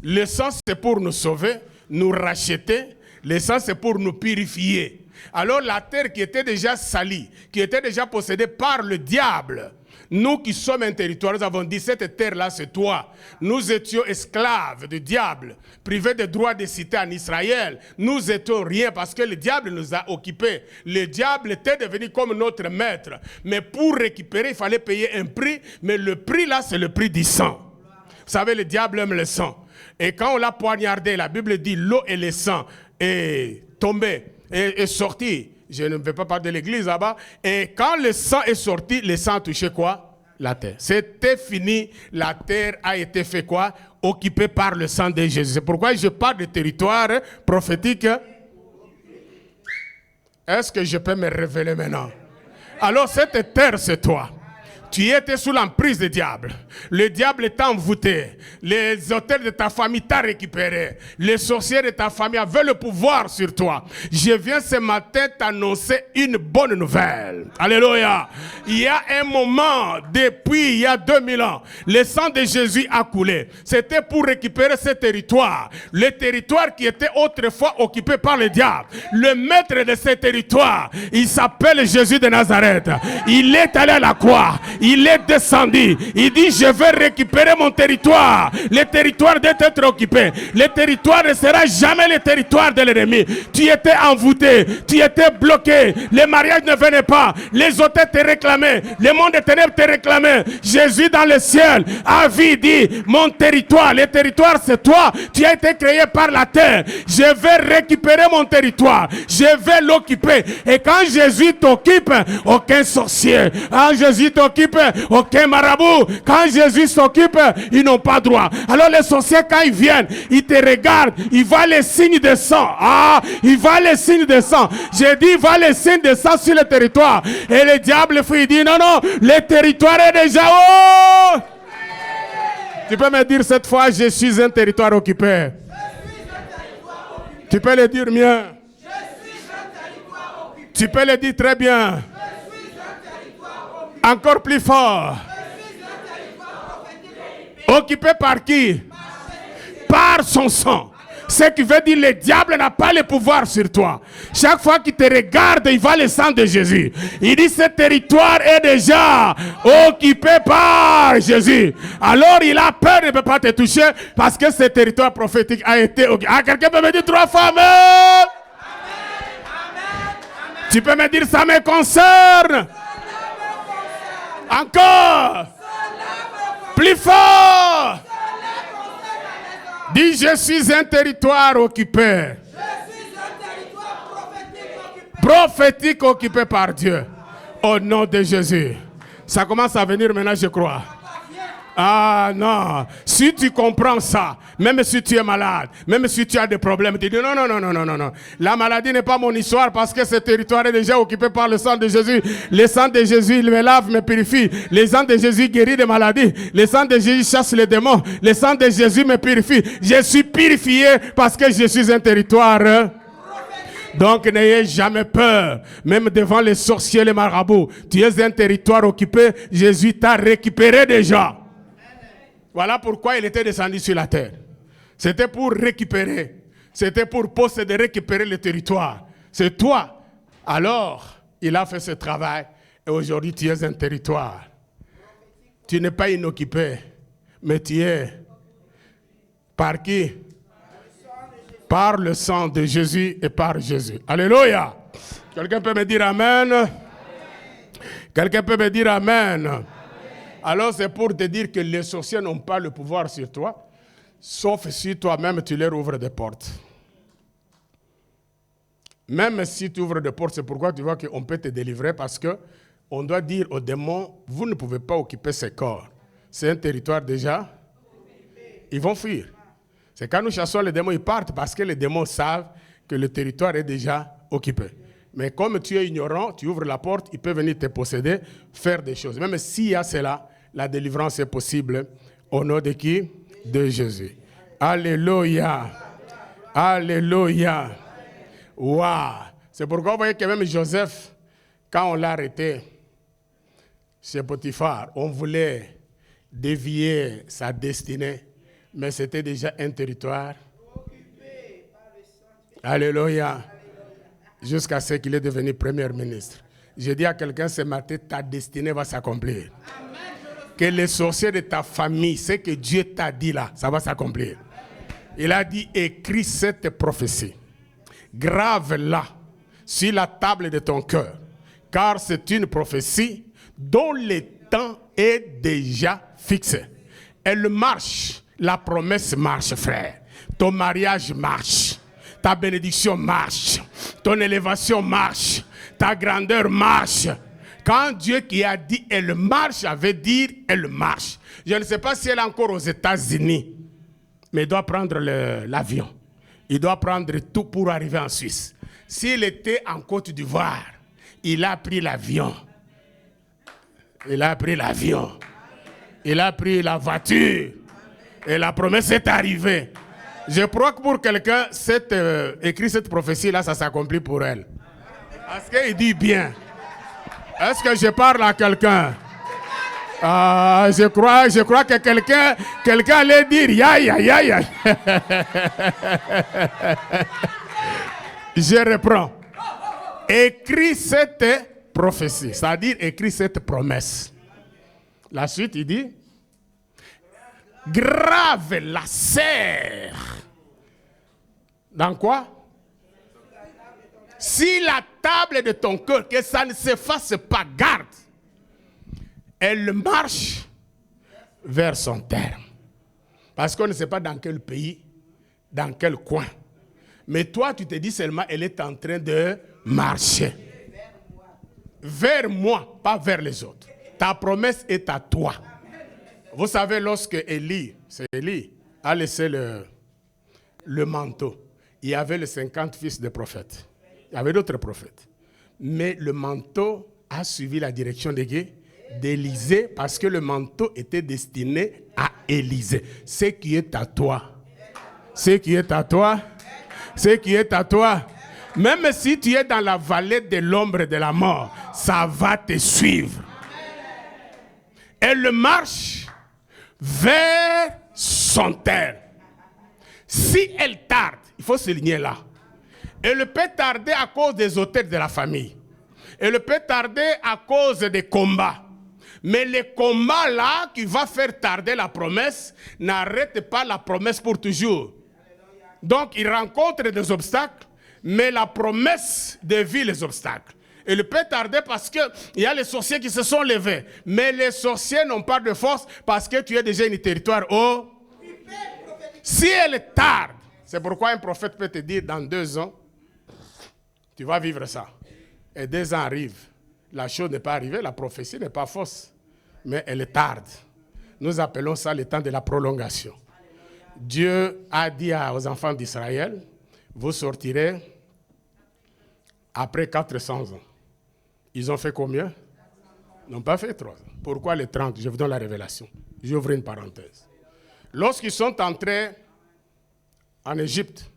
Le sang, c'est pour nous sauver, nous racheter. Le sang, c'est pour nous purifier. Alors la terre qui était déjà salie, qui était déjà possédée par le diable, nous qui sommes un territoire, nous avons dit, cette terre-là, c'est toi. Nous étions esclaves du diable, privés des droits de cité en Israël. Nous étions rien parce que le diable nous a occupés. Le diable était devenu comme notre maître. Mais pour récupérer, il fallait payer un prix. Mais le prix là, c'est le prix du sang. Vous savez, le diable aime le sang. Et quand on l'a poignardé, la Bible dit, l'eau et le sang est tombé, est sorti. Je ne vais pas parler de l'église là-bas. Et quand le sang est sorti, le sang a touché quoi? La terre. C'était fini. La terre a été fait quoi? Occupée par le sang de Jésus. C'est pourquoi je parle de territoire prophétique. Est-ce que je peux me révéler maintenant? Alors cette terre, c'est toi. Tu étais sous l'emprise du diable. Le diable t'a envoûté. Les autels de ta famille t'ont récupéré. Les sorciers de ta famille avaient le pouvoir sur toi. Je viens ce matin t'annoncer une bonne nouvelle. Alléluia. Il y a un moment, depuis il y a 2000 ans, le sang de Jésus a coulé. C'était pour récupérer ce territoire. Le territoire qui était autrefois occupé par le diable. Le maître de ce territoire, il s'appelle Jésus de Nazareth. Il est allé à la croix. Il est descendu. Il dit, je vais récupérer mon territoire. Le territoire doit être occupé. Le territoire ne sera jamais le territoire de l'ennemi. Tu étais envoûté. Tu étais bloqué. Les mariages ne venaient pas. Les hôtels te réclamaient. Le monde des ténèbres te réclamait. Jésus dans le ciel a vu, dit, mon territoire. Le territoire, c'est toi. Tu as été créé par la terre. Je vais récupérer mon territoire. Je vais l'occuper. Et quand Jésus t'occupe, aucun sorcier. Quand Jésus t'occupe, aucun marabout. Quand Jésus s'occupe, ils n'ont pas droit. Alors les sorciers, quand ils viennent, ils te regardent, ils voient les signes de sang. Ah, ils voient les signes de sang. J'ai dit, ils voient les signes de sang sur le territoire. Et le diable, il dit, non, non, le territoire est déjà haut. Tu peux me dire cette fois, je suis un territoire occupé. Tu peux le dire mieux. Tu peux le dire très bien. Encore plus fort. Occupé par qui? Par son sang. Ce qui veut dire le diable n'a pas le pouvoir sur toi. Chaque fois qu'il te regarde, il voit le sang de Jésus. Il dit ce territoire est déjà occupé par Jésus. Alors il a peur, il ne peut pas te toucher parce que ce territoire prophétique a été occupé. Ah, quelqu'un peut me dire 3 fois amen? Tu peux me dire ça me concerne? Encore. Plus fort. Dis, je suis un territoire occupé. Je suis un territoire prophétique occupé par Dieu. Au nom de Jésus. Ça commence à venir maintenant, je crois. Ah non, si tu comprends ça, même si tu es malade, même si tu as des problèmes, tu dis non, non, non, non, non, non, non. La maladie n'est pas mon histoire parce que ce territoire est déjà occupé par le sang de Jésus. Le sang de Jésus, il me lave, me purifie. Le sang de Jésus guérit des maladies. Le sang de Jésus chasse les démons. Le sang de Jésus me purifie. Je suis purifié parce que je suis un territoire. Donc n'ayez jamais peur, même devant les sorciers, les marabouts. Tu es un territoire occupé, Jésus t'a récupéré déjà. Voilà pourquoi il était descendu sur la terre. C'était pour récupérer. C'était pour posséder, récupérer le territoire. C'est toi. Alors, il a fait ce travail. Et aujourd'hui, tu es un territoire. Tu n'es pas inoccupé. Mais tu es. Par qui? Par le sang de Jésus et par Jésus. Alléluia. Quelqu'un peut me dire amen? Quelqu'un peut me dire amen? Alors c'est pour te dire que les sorciers n'ont pas le pouvoir sur toi, sauf si toi-même tu leur ouvres des portes. Même si tu ouvres des portes, c'est pourquoi tu vois qu'on peut te délivrer, parce qu'on doit dire aux démons, vous ne pouvez pas occuper ces corps. C'est un territoire déjà. Ils vont fuir. C'est quand nous chassons les démons, ils partent parce que les démons savent que le territoire est déjà occupé. Mais comme tu es ignorant, tu ouvres la porte, il peut venir te posséder, faire des choses. Même s'il y a cela, la délivrance est possible. Au nom de qui? De Jésus. Alléluia. Alléluia. Waouh. C'est pourquoi vous voyez que même Joseph, quand on l'a arrêté chez Potiphar, on voulait dévier sa destinée, mais c'était déjà un territoire. Alléluia. Jusqu'à ce qu'il est devenu premier ministre. Je dis à quelqu'un ce matin, ta destinée va s'accomplir. Que les sorciers de ta famille, ce que Dieu t'a dit là, ça va s'accomplir. Il a dit, écris cette prophétie. Grave-la sur la table de ton cœur. Car c'est une prophétie dont le temps est déjà fixé. Elle marche. La promesse marche, frère. Ton mariage marche. Ta bénédiction marche. Ton élévation marche. Ta grandeur marche. Quand Dieu qui a dit elle marche, avait dit elle marche. Je ne sais pas si elle est encore aux États-Unis, mais il doit prendre l'avion. Il doit prendre tout pour arriver en Suisse. S'il était en Côte d'Ivoire, il a pris l'avion. Il a pris l'avion. Il a pris la voiture. Et la promesse est arrivée. Je crois que pour quelqu'un, écrit cette prophétie-là, ça s'accomplit pour elle. Parce qu'il dit bien. Est-ce que je parle à quelqu'un? Je crois que quelqu'un allait dire ya. Je reprends. Écris cette prophétie, c'est-à-dire écris cette promesse. La suite, il dit, grave la serre. Dans quoi? Si la table de ton cœur, que ça ne s'efface pas, garde. Elle marche vers son terme. Parce qu'on ne sait pas dans quel pays, dans quel coin. Mais toi, tu te dis seulement, elle est en train de marcher. Vers moi, pas vers les autres. Ta promesse est à toi. Vous savez, lorsque Élie a laissé le manteau, il y avait les 50 fils de prophètes. Il y avait d'autres prophètes. Mais le manteau a suivi la direction d'Élisée parce que le manteau était destiné à Élisée. Ce qui est à toi. Ce qui est à toi. Ce qui est à toi. Même si tu es dans la vallée de l'ombre de la mort, ça va te suivre. Elle marche vers son terme. Si elle tarde, il faut souligner là. Elle peut tarder à cause des auteurs de la famille. Elle peut tarder à cause des combats. Mais les combats là qui va faire tarder la promesse n'arrête pas la promesse pour toujours. Donc il rencontre des obstacles, mais la promesse dévie les obstacles. Elle peut tarder parce qu'il y a les sorciers qui se sont levés. Mais les sorciers n'ont pas de force parce que tu es déjà un territoire haut. Si elle tarde, c'est pourquoi un prophète peut te dire dans 2 ans, tu vas vivre ça. Et 2 ans arrivent. La chose n'est pas arrivée, la prophétie n'est pas fausse. Mais elle tarde. Nous appelons ça le temps de la prolongation. Dieu a dit aux enfants d'Israël, vous sortirez après 400 ans. Ils ont fait combien? Ils n'ont pas fait 3 ans. Pourquoi les 30? Je vous donne la révélation. J'ouvre une parenthèse. Lorsqu'ils sont entrés en Égypte,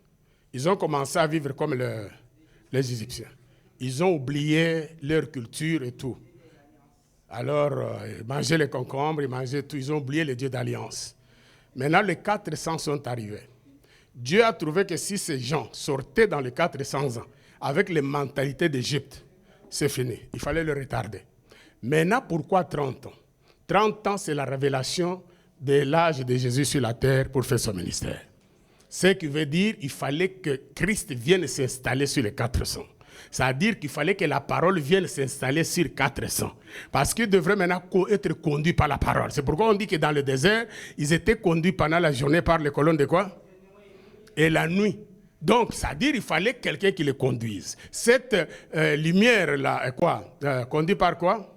ils ont commencé à vivre comme les Égyptiens. Ils ont oublié leur culture et tout. Alors, ils mangeaient les concombres, ils mangeaient tout. Ils ont oublié les dieux d'alliance. Maintenant, les 400 sont arrivés. Dieu a trouvé que si ces gens sortaient dans les 400 ans avec les mentalités d'Égypte, c'est fini. Il fallait le retarder. Maintenant, pourquoi 30 ans? 30 ans, c'est la révélation de l'âge de Jésus sur la terre pour faire son ministère. Ce qui veut dire qu'il fallait que Christ vienne s'installer sur les 400. C'est-à-dire qu'il fallait que la parole vienne s'installer sur 400. Parce qu'ils devraient maintenant être conduits par la parole. C'est pourquoi on dit que dans le désert, ils étaient conduits pendant la journée par les colonnes de quoi? Et la nuit. Donc, c'est-à-dire qu'il fallait quelqu'un qui les conduise. Cette lumière-là, conduite par quoi?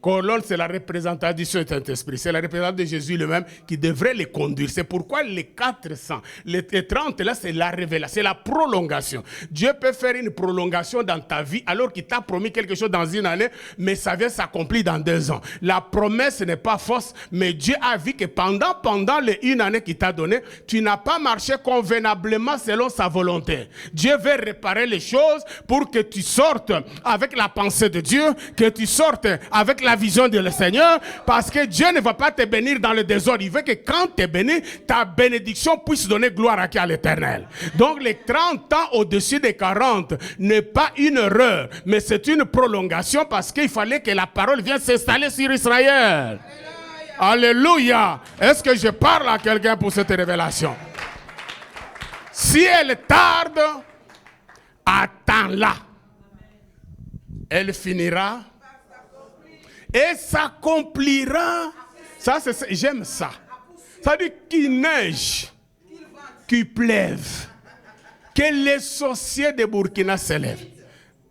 Colonne, c'est la représentation du Saint-Esprit. C'est la représentation de Jésus lui-même qui devrait les conduire. C'est pourquoi les 400, les 30, là, c'est la révélation, c'est la prolongation. Dieu peut faire une prolongation dans ta vie alors qu'il t'a promis quelque chose dans une année, mais ça vient s'accomplir dans 2 ans. La promesse n'est pas fausse, mais Dieu a vu que pendant les 1 année qu'il t'a donnée, tu n'as pas marché convenablement selon sa volonté. Dieu veut réparer les choses pour que tu sortes avec la pensée de Dieu, que tu sortes avec la vision du Seigneur, parce que Dieu ne va pas te bénir dans le désordre. Il veut que quand tu es béni, ta bénédiction puisse donner gloire à l'Éternel. Donc les 30 ans au-dessus des 40 n'est pas une erreur, mais c'est une prolongation parce qu'il fallait que la parole vienne s'installer sur Israël. Alléluia. Est-ce que je parle à quelqu'un pour cette révélation? Si elle tarde, attends-la. Elle finira et s'accomplira. Ça, j'aime ça. Ça dit qu'il neige, qu'il pleuve, que les sorciers de Burkina s'élèvent,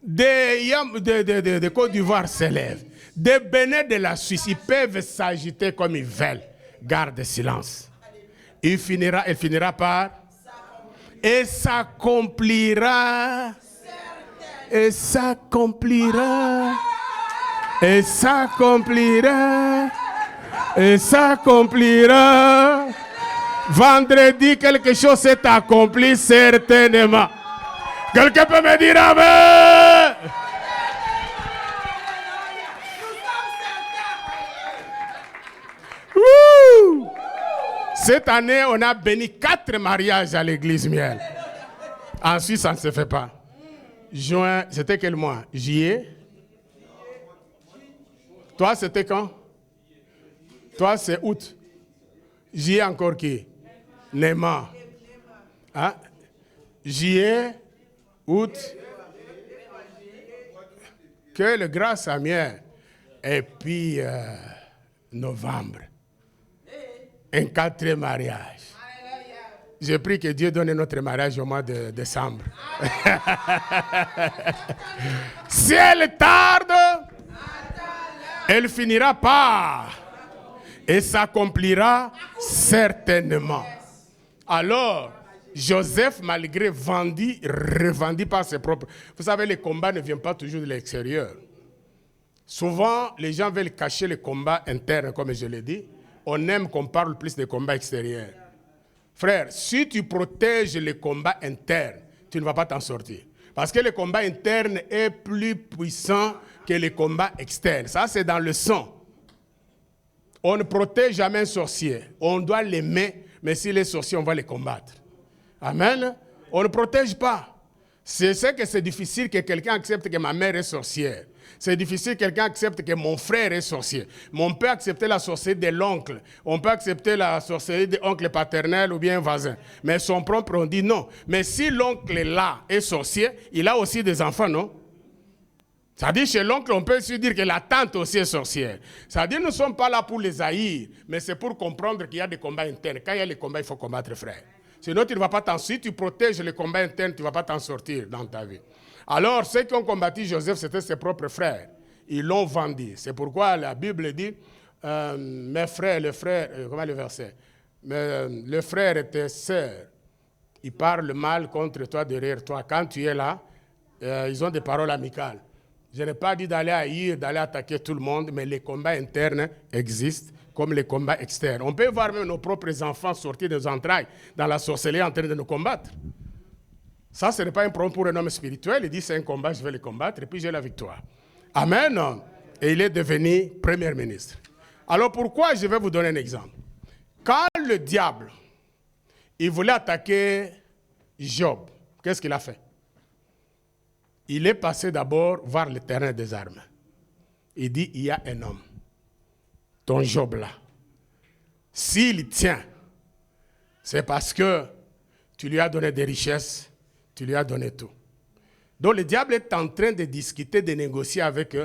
de Côte d'Ivoire s'élèvent, des Bénin de la Suisse, ils peuvent s'agiter comme ils veulent. Garde silence. Elle finira par et s'accomplira. Et s'accomplira. Et s'accomplira. Et s'accomplira. Vendredi, quelque chose s'est accompli certainement. Quelqu'un peut me dire amen? Cette année, on a béni 4 mariages à l'église Miel. Ensuite, ça ne se fait pas. Juin, c'était quel mois? Juillet? Toi, c'était quand? Toi, c'est août. Juillet encore qui? Neymar. Hein? Juillet, août. Que le grâce à Miel. Et puis, novembre. Un 4e mariage. J'ai pris que Dieu donne notre mariage au mois de décembre. Si elle tarde, elle finira par et s'accomplira certainement. Alors, Joseph, malgré revendu par ses propres... Vous savez, les combats ne viennent pas toujours de l'extérieur. Souvent, les gens veulent cacher les combats internes, comme je l'ai dit. On aime qu'on parle plus des combats extérieurs. Frère, si tu protèges les combats internes, tu ne vas pas t'en sortir. Parce que le combat interne est plus puissant que les combats externes. Ça, c'est dans le sang. On ne protège jamais un sorcier. On doit l'aimer, mais si les sorciers, on va les combattre. Amen. On ne protège pas. C'est que c'est difficile que quelqu'un accepte que ma mère est sorcière. C'est difficile que quelqu'un accepte que mon frère est sorcier. Mais on peut accepter la sorcellerie de l'oncle. On peut accepter la sorcellerie de l'oncle paternel ou bien un voisin. Mais son propre, on dit non. Mais si l'oncle là est sorcier, il a aussi des enfants, non? C'est-à-dire chez l'oncle, on peut aussi dire que la tante aussi est sorcière. C'est-à-dire nous ne sommes pas là pour les haïr, mais c'est pour comprendre qu'il y a des combats internes. Quand il y a des combats, il faut combattre, frère. Sinon, tu ne vas pas t'en sortir. Si tu protèges les combats internes, tu ne vas pas t'en sortir dans ta vie. Alors, ceux qui ont combattu Joseph, c'était ses propres frères. Ils l'ont vendu. C'est pourquoi la Bible dit, mes frères, comment le verset? Le frère et tes sœurs, ils parlent mal contre toi derrière toi. Quand tu es là, ils ont des paroles amicales. Je n'ai pas dit d'aller haïr, d'aller attaquer tout le monde, mais les combats internes existent comme les combats externes. On peut voir même nos propres enfants sortir des entrailles dans la sorcellerie en train de nous combattre. Ça, ce n'est pas un problème pour un homme spirituel. Il dit, c'est un combat, je vais le combattre, et puis j'ai la victoire. Amen. Et il est devenu Premier ministre. Alors pourquoi? Je vais vous donner un exemple. Quand le diable, il voulait attaquer Job, qu'est-ce qu'il a fait? Il est passé d'abord voir l'Éternel des armes. Il dit, il y a un homme, ton Job là. S'il tient, c'est parce que tu lui as donné des richesses, tu lui as donné tout. Donc le diable est en train de discuter, de négocier avec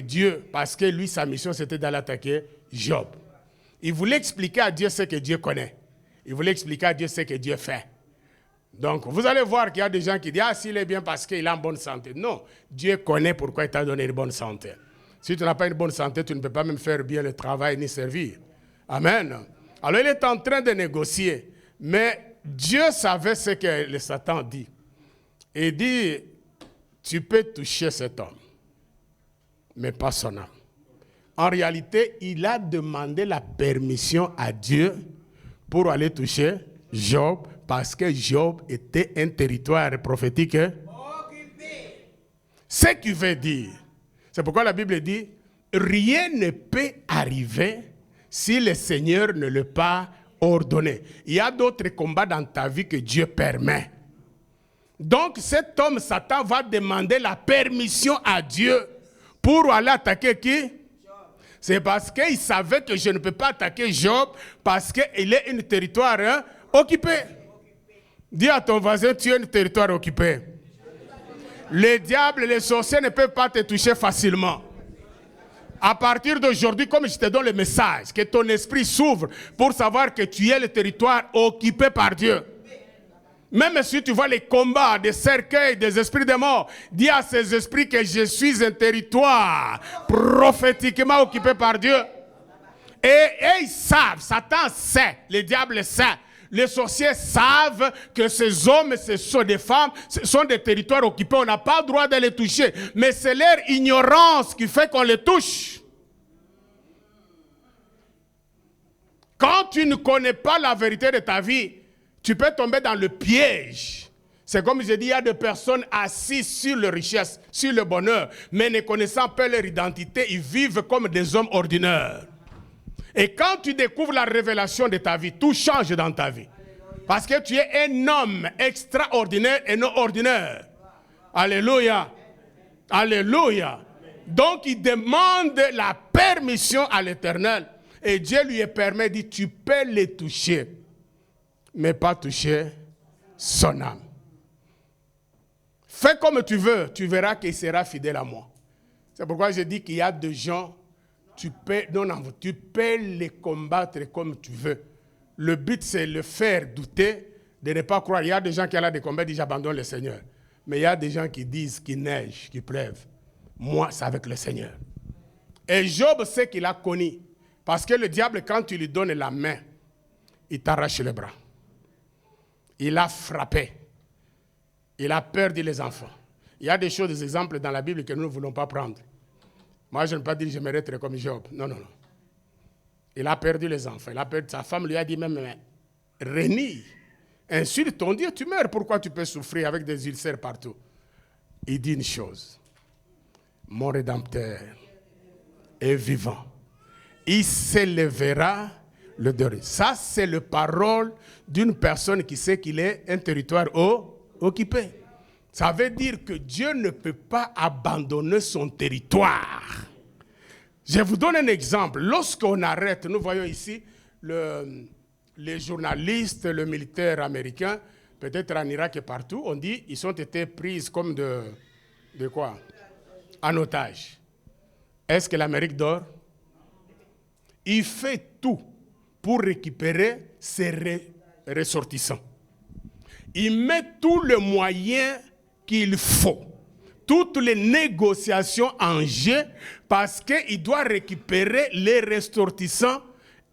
Dieu, parce que lui, sa mission, c'était d'aller attaquer Job. Il voulait expliquer à Dieu ce que Dieu connaît. Il voulait expliquer à Dieu ce que Dieu fait. Donc, vous allez voir qu'il y a des gens qui disent « Ah, s'il est bien parce qu'il a une bonne santé. » Non, Dieu connaît pourquoi il t'a donné une bonne santé. Si tu n'as pas une bonne santé, tu ne peux pas même faire bien le travail ni servir. Amen. Alors il est en train de négocier. Mais Dieu savait ce que le Satan dit. Il dit, tu peux toucher cet homme, mais pas son âme. En réalité, il a demandé la permission à Dieu pour aller toucher Job, parce que Job était un territoire prophétique occupé. Ce qui veut dire, c'est pourquoi la Bible dit, rien ne peut arriver si le Seigneur ne l'a pas ordonné. Il y a d'autres combats dans ta vie que Dieu permet. Donc cet homme, Satan, va demander la permission à Dieu pour aller attaquer qui? C'est parce qu'il savait que je ne peux pas attaquer Job parce qu'il est un territoire occupé. Dis à ton voisin, tu es un territoire occupé. Les diables, les sorciers ne peuvent pas te toucher facilement. À partir d'aujourd'hui, comme je te donne le message, que ton esprit s'ouvre pour savoir que tu es le territoire occupé par Dieu. Même si tu vois les combats des cercueils, des esprits de mort, dis à ces esprits que je suis un territoire prophétiquement occupé par Dieu. Et ils savent, Satan sait, les diables savent, les sorciers savent que ces hommes, ce sont des femmes, ce sont des territoires occupés. On n'a pas le droit de les toucher. Mais c'est leur ignorance qui fait qu'on les touche. Quand tu ne connais pas la vérité de ta vie, tu peux tomber dans le piège. C'est comme je dis, il y a des personnes assises sur la richesse, sur le bonheur, mais ne connaissant pas leur identité, ils vivent comme des hommes ordinaires. Et quand tu découvres la révélation de ta vie, tout change dans ta vie. Parce que tu es un homme extraordinaire et non ordinaire. Alléluia. Alléluia. Donc il demande la permission à l'Éternel. Et Dieu lui permet, dit, tu peux les toucher, mais pas toucher son âme. Fais comme tu veux, tu verras qu'il sera fidèle à moi. C'est pourquoi je dis qu'il y a des gens, tu peux les combattre comme tu veux. Le but, c'est le faire douter, de ne pas croire. Il y a des gens qui ont des combats, disent j'abandonne le Seigneur. Mais il y a des gens qui disent qu'il neige, qu'il pleuve. Moi, c'est avec le Seigneur. Et Job sait qu'il a connu. Parce que le diable, quand tu lui donnes la main, il t'arrache les bras. Il a frappé. Il a perdu les enfants. Il y a des choses, des exemples dans la Bible que nous ne voulons pas prendre. Moi, je ne veux pas dire que j'aimerais être comme Job. Non, non, non. Il a perdu les enfants. Il a perdu, sa femme lui a dit même, renie, insulte ton Dieu, tu meurs. Pourquoi tu peux souffrir avec des ulcères partout? Il dit une chose. Mon Rédempteur est vivant. Il s'élèvera le dernier. Ça, c'est la parole d'une personne qui sait qu'il est un territoire occupé. Ça veut dire que Dieu ne peut pas abandonner son territoire. Je vous donne un exemple. Lorsqu'on arrête, nous voyons ici les journalistes, le militaire américain, peut-être en Irak et partout, on dit ils ont été pris comme de quoi? En otage. Est-ce que l'Amérique dort? Il fait tout pour récupérer ses ressortissants. Il met tous les moyens qu'il faut, toutes les négociations en jeu, parce qu'il doit récupérer les ressortissants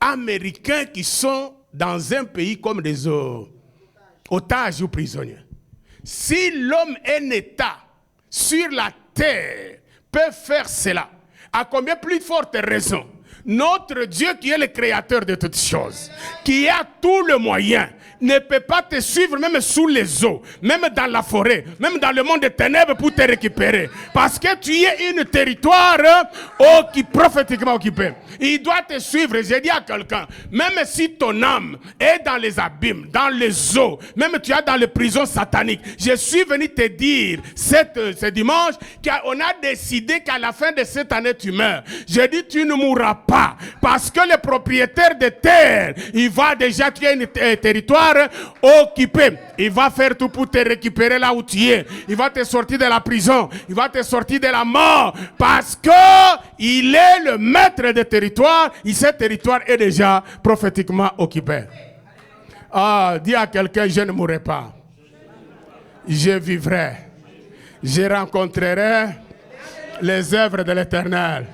américains qui sont dans un pays comme des otages ou prisonniers. Si l'homme, un État sur la terre, peut faire cela, à combien plus forte raison notre Dieu qui est le créateur de toutes choses, qui a tous les moyens, ne peut pas te suivre même sous les eaux, même dans la forêt, même dans le monde des ténèbres pour te récupérer. Parce que tu es un territoire prophétiquement occupé. Il doit te suivre. J'ai dit à quelqu'un, même si ton âme est dans les abîmes, dans les eaux, même tu es dans les prisons sataniques, je suis venu te dire ce dimanche qu'on a décidé qu'à la fin de cette année tu meurs. J'ai dit tu ne mourras pas parce que le propriétaire de terre, il va déjà tuer un territoire occupé. Il va faire tout pour te récupérer là où tu es. Il va te sortir de la prison. Il va te sortir de la mort parce que il est le maître de territoire. Et ce territoire est déjà prophétiquement occupé. Ah, dis à quelqu'un, je ne mourrai pas. Je vivrai. Je rencontrerai les œuvres de l'Éternel.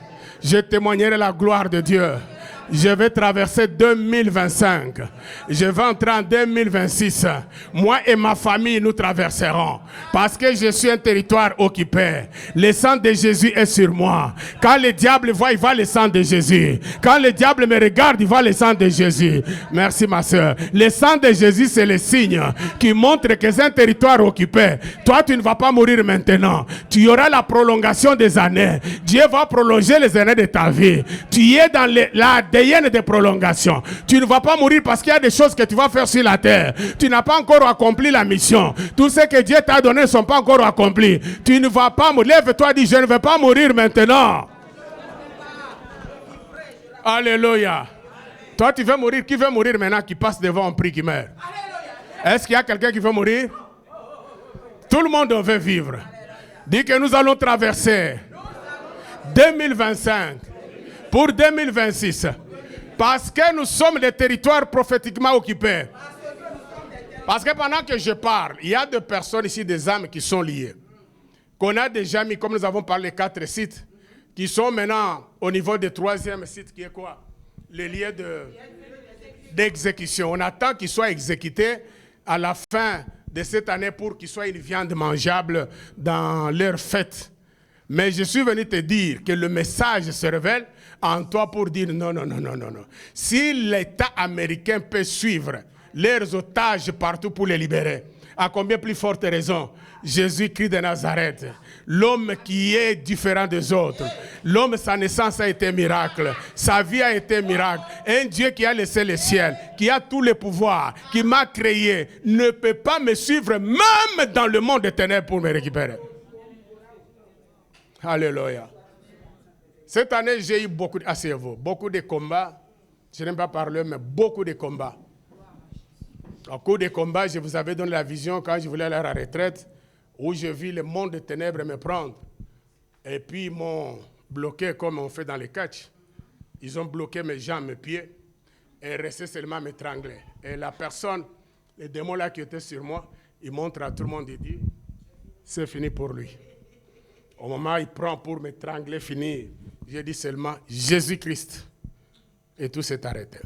Je témoignerai la gloire de Dieu. Je vais traverser 2025. Je vais entrer en 2026. Moi et ma famille, nous traverserons. Parce que je suis un territoire occupé. Le sang de Jésus est sur moi. Quand le diable voit, il voit le sang de Jésus. Quand le diable me regarde, il voit le sang de Jésus. Merci ma soeur. Le sang de Jésus, c'est le signe qui montre que c'est un territoire occupé. Toi, tu ne vas pas mourir maintenant. Tu auras la prolongation des années. Dieu va prolonger les années de ta vie. Tu es dans l'ADN de prolongation. Tu ne vas pas mourir parce qu'il y a des choses que tu vas faire sur la terre. Tu n'as pas encore accompli la mission. Tout ce que Dieu t'a donné ne sont pas encore accomplis. Tu ne vas pas mourir. Lève-toi et dis, je ne vais pas mourir maintenant. Alléluia. Toi, tu veux mourir. Qui veut mourir maintenant? Qui passe devant un prix qui meurt. Est-ce qu'il y a quelqu'un qui veut mourir? Tout le monde veut vivre. Dis que nous allons traverser 2025 pour 2026. Parce que nous sommes des territoires prophétiquement occupés. Parce que pendant que je parle, il y a des personnes ici, des âmes qui sont liées. Qu'on a déjà mis, comme nous avons parlé, 4 sites, qui sont maintenant au niveau du 3e site, qui est quoi? Le lieu d'exécution. On attend qu'ils soient exécutés à la fin de cette année pour qu'ils soient une viande mangeable dans leur fête. Mais je suis venu te dire que le message se révèle en toi pour dire non. Si l'État américain peut suivre leurs otages partout pour les libérer, à combien plus forte raison Jésus-Christ de Nazareth, l'homme qui est différent des autres, l'homme, sa naissance a été miracle, sa vie a été miracle, un Dieu qui a laissé le ciel, qui a tous les pouvoirs, qui m'a créé, ne peut pas me suivre même dans le monde des ténèbres pour me récupérer. Alléluia. Cette année, j'ai eu beaucoup de combats. Je n'aime pas parler, mais beaucoup de combats. Au cours des combats, je vous avais donné la vision quand je voulais aller à la retraite, où je vis le monde des ténèbres me prendre. Et puis, ils m'ont bloqué comme on fait dans les catchs. Ils ont bloqué mes jambes, mes pieds, et resté seulement m'étrangler. Et la personne, le démon là qui était sur moi, il montre à tout le monde et dit, c'est fini pour lui. Au moment où il prend pour m'étrangler, finir, j'ai dit seulement Jésus-Christ. Et tout s'est arrêté.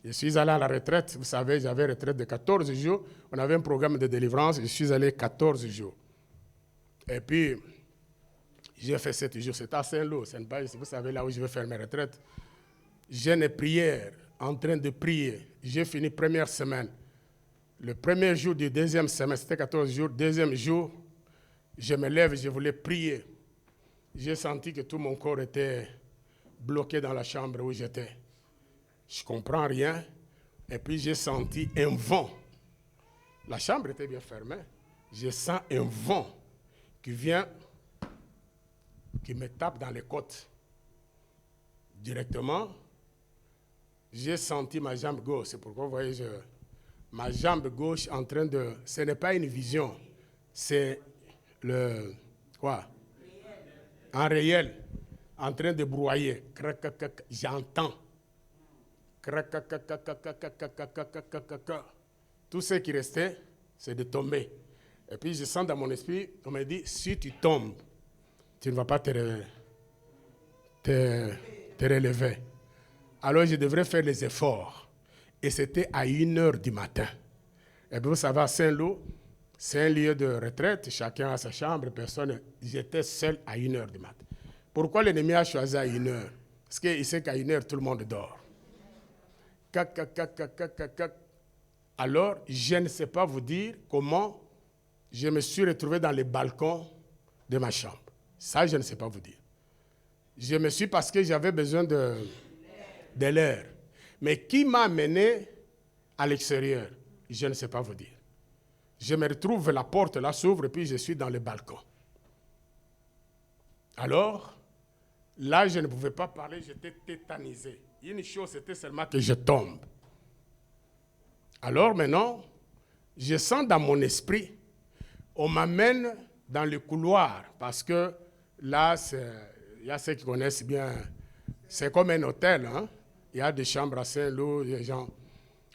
Je suis allé à la retraite. Vous savez, j'avais une retraite de 14 jours. On avait un programme de délivrance. Je suis allé 14 jours. Et puis, j'ai fait 7 jours. C'était à Saint-Lô. Vous savez, là où je vais faire mes retraites. J'ai une prière, en train de prier. J'ai fini première semaine. Le premier jour du deuxième semaine, c'était 14 jours. Deuxième jour, je me lève et je voulais prier. J'ai senti que tout mon corps était bloqué dans la chambre où j'étais. Je ne comprends rien. Et puis j'ai senti un vent. La chambre était bien fermée. Je sens un vent qui vient, qui me tape dans les côtes. Directement, j'ai senti ma jambe gauche. C'est pourquoi vous voyez, ma jambe gauche en train de... Ce n'est pas une vision. C'est le... Quoi? Un réel. En train de broyer. J'entends. Tout ce qui restait, c'est de tomber. Et puis je sens dans mon esprit, on me dit, si tu tombes, tu ne vas pas te relever. Alors je devrais faire les efforts. Et c'était à 1h du matin. Et puis vous savez, à Saint-Lô, c'est un lieu de retraite, chacun a sa chambre, personne. J'étais seul à 1h du matin. Pourquoi l'ennemi a choisi à 1h? Parce qu'il sait qu'à 1h, tout le monde dort. Alors, je ne sais pas vous dire comment je me suis retrouvé dans les balcons de ma chambre. Ça, je ne sais pas vous dire. Je me suis parce que j'avais besoin de l'air. Mais qui m'a amené à l'extérieur? Je ne sais pas vous dire. Je me retrouve, la porte là s'ouvre et puis je suis dans le balcon. Alors, là, je ne pouvais pas parler, j'étais tétanisé. Une chose, c'était seulement que je tombe. Alors maintenant, je sens dans mon esprit, on m'amène dans le couloir, parce que là, il y a ceux qui connaissent bien, c'est comme un hôtel, hein? Il y a des chambres à Saint-Lô, des gens.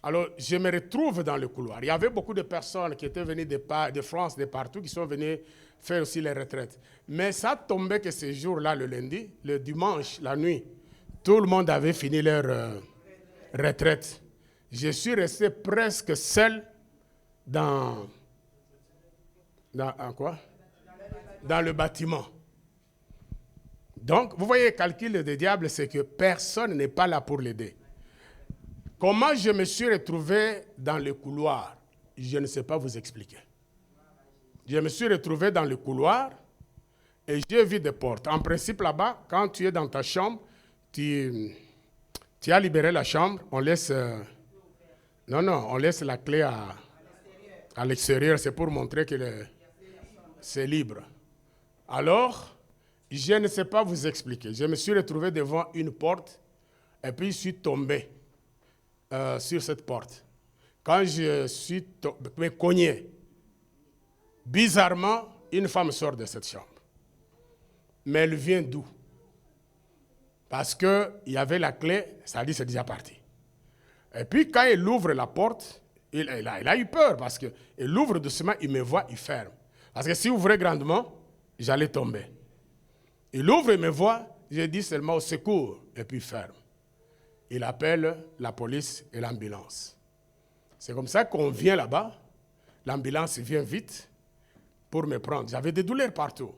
Alors, je me retrouve dans le couloir. Il y avait beaucoup de personnes qui étaient venues de France, de partout, qui sont venues faire aussi les retraites. Mais ça tombait que ce jour-là, le lundi, le dimanche, la nuit, tout le monde avait fini leur retraite. Je suis resté presque seul dans le bâtiment. Donc, vous voyez, le calcul du diable, c'est que personne n'est pas là pour l'aider. Comment je me suis retrouvé dans le couloir, je ne sais pas vous expliquer. Je me suis retrouvé dans le couloir et j'ai vu des portes. En principe, là-bas, quand tu es dans ta chambre, tu as libéré la chambre, on laisse... on laisse la clé à l'extérieur, c'est pour montrer que c'est libre. Alors, je ne sais pas vous expliquer. Je me suis retrouvé devant une porte et puis je suis tombé sur cette porte. Quand je suis me cogné, bizarrement, une femme sort de cette chambre. Mais elle vient d'où? Parce qu'il y avait la clé, ça dit c'est déjà parti. Et puis quand il ouvre la porte, il a eu peur parce qu'il ouvre doucement, il me voit, il ferme. Parce que s'il ouvrait grandement, j'allais tomber. Il ouvre, il me voit, je dis seulement au secours, et puis il ferme. Il appelle la police et l'ambulance. C'est comme ça qu'on vient là-bas. L'ambulance vient vite pour me prendre. J'avais des douleurs partout.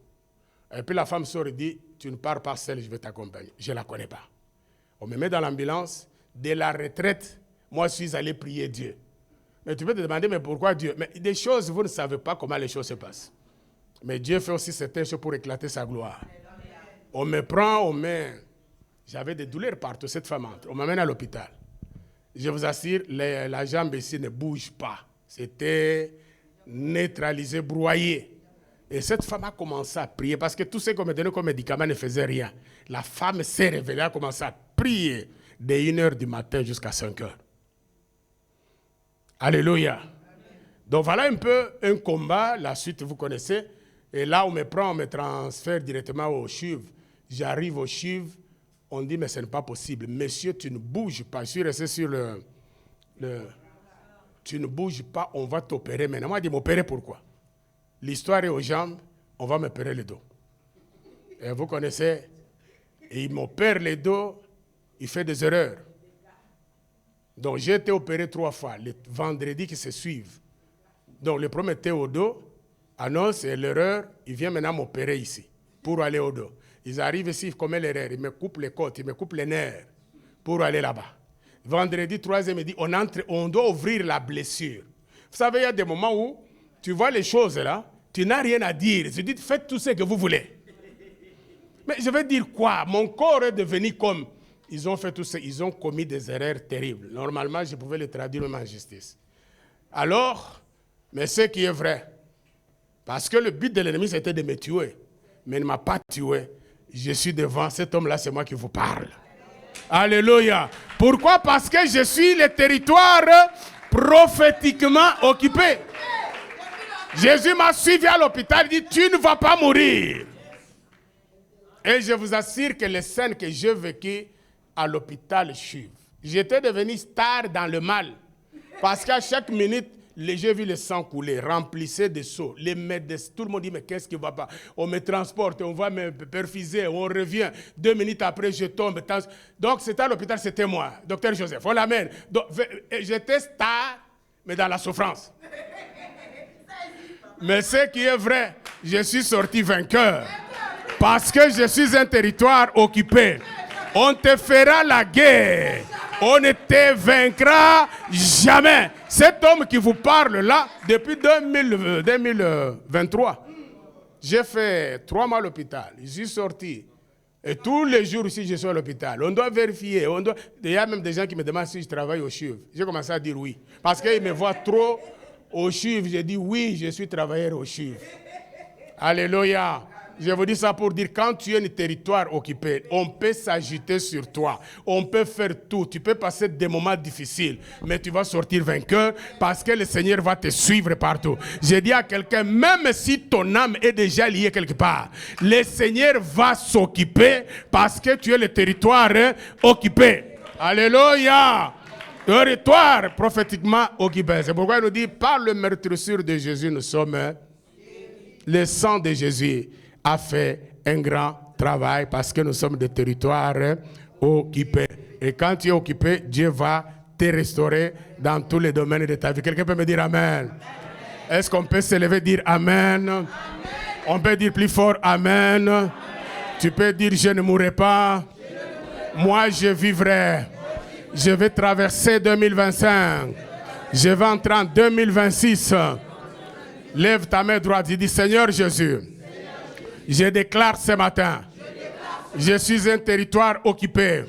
Et puis la femme sort et dit, tu ne pars pas seule, je vais t'accompagner. Je ne la connais pas. On me met dans l'ambulance. Dès la retraite, moi je suis allé prier Dieu. Mais tu peux te demander, mais pourquoi Dieu? Mais des choses, vous ne savez pas comment les choses se passent. Mais Dieu fait aussi certaines choses pour éclater sa gloire. On me prend, on met... J'avais des douleurs partout, cette femme entre. On m'amène à l'hôpital. Je vous assure, la jambe ici ne bouge pas. C'était neutralisé, broyé. Et cette femme a commencé à prier parce que tout ce qu'on me donnait comme médicament ne faisait rien. La femme s'est réveillée, a commencé à prier de 1h du matin jusqu'à 5h. Alléluia. Donc voilà un peu un combat. La suite, vous connaissez. Et là, on me prend, on me transfère directement au CHUV. J'arrive au CHUV. On dit, mais ce n'est pas possible. Monsieur, tu ne bouges pas. Je suis resté sur tu ne bouges pas, on va t'opérer maintenant. Moi, je dis, m'opérer pourquoi? L'histoire est aux jambes, on va m'opérer le dos. Et vous connaissez, et il m'opère le dos, il fait des erreurs. Donc, j'ai été opéré 3 fois, les vendredis qui se suivent. Donc, le premier était au dos, annonce et l'erreur, il vient maintenant m'opérer ici, pour aller au dos. Ils arrivent ici, ils commettent l'erreur, ils me coupent les côtes, ils me coupent les nerfs, pour aller là-bas. Vendredi, 3e, il dit, on doit ouvrir la blessure. Vous savez, il y a des moments où tu vois les choses là, tu n'as rien à dire. Tu dis, faites tout ce que vous voulez. Mais je vais dire quoi? Mon corps est devenu comme... Ils ont fait tout ça, ils ont commis des erreurs terribles. Normalement, je pouvais les traduire même en justice. Alors, mais ce qui est vrai, parce que le but de l'ennemi, c'était de me tuer. Mais il ne m'a pas tué. Je suis devant cet homme-là, c'est moi qui vous parle. Alléluia. Pourquoi? Parce que je suis le territoire prophétiquement occupé. Jésus m'a suivi à l'hôpital, il dit, tu ne vas pas mourir. Et je vous assure que les scènes que j'ai vécues à l'hôpital CHUV, j'étais devenu star dans le mal. Parce qu'à chaque minute, j'ai vu le sang couler, remplissait de seaux. Les médecins, tout le monde dit, mais qu'est-ce qui ne va pas? On me transporte, on va me perfuser, on revient. 2 minutes après, je tombe. Donc, c'était à l'hôpital, c'était moi, docteur Joseph. On l'amène. J'étais star, mais dans la souffrance. Mais ce qui est vrai, je suis sorti vainqueur. Parce que je suis un territoire occupé. On te fera la guerre. On ne te vaincra jamais. Cet homme qui vous parle là, depuis 2023, j'ai fait 3 mois à l'hôpital. Je suis sorti. Et tous les jours ici, je suis à l'hôpital. On doit vérifier. Il y a même des gens qui me demandent si je travaille au CHUV. J'ai commencé à dire oui. Parce qu'ils me voient trop au CHUV. J'ai dit oui, je suis travailleur au CHUV. Alléluia. Je vous dis ça pour dire, quand tu es un territoire occupé, on peut s'agiter sur toi. On peut faire tout. Tu peux passer des moments difficiles, mais tu vas sortir vainqueur parce que le Seigneur va te suivre partout. J'ai dit à quelqu'un, même si ton âme est déjà liée quelque part, le Seigneur va s'occuper parce que tu es le territoire occupé. Alléluia. Territoire prophétiquement occupé. C'est pourquoi il nous dit, par le meurtrissure de Jésus, nous sommes... Le sang de Jésus a fait un grand travail parce que nous sommes des territoires occupés. Et quand tu es occupé, Dieu va te restaurer dans tous les domaines de ta vie. Quelqu'un peut me dire Amen? Est-ce qu'on peut se lever et dire Amen? Amen. On peut dire plus fort Amen. Amen. Tu peux dire je ne mourrai pas. Moi je vivrai. Je vais traverser 2025. Je vais entrer en 2026. Lève ta main droite et dis Seigneur Jésus, je déclare ce matin, je suis un territoire occupé,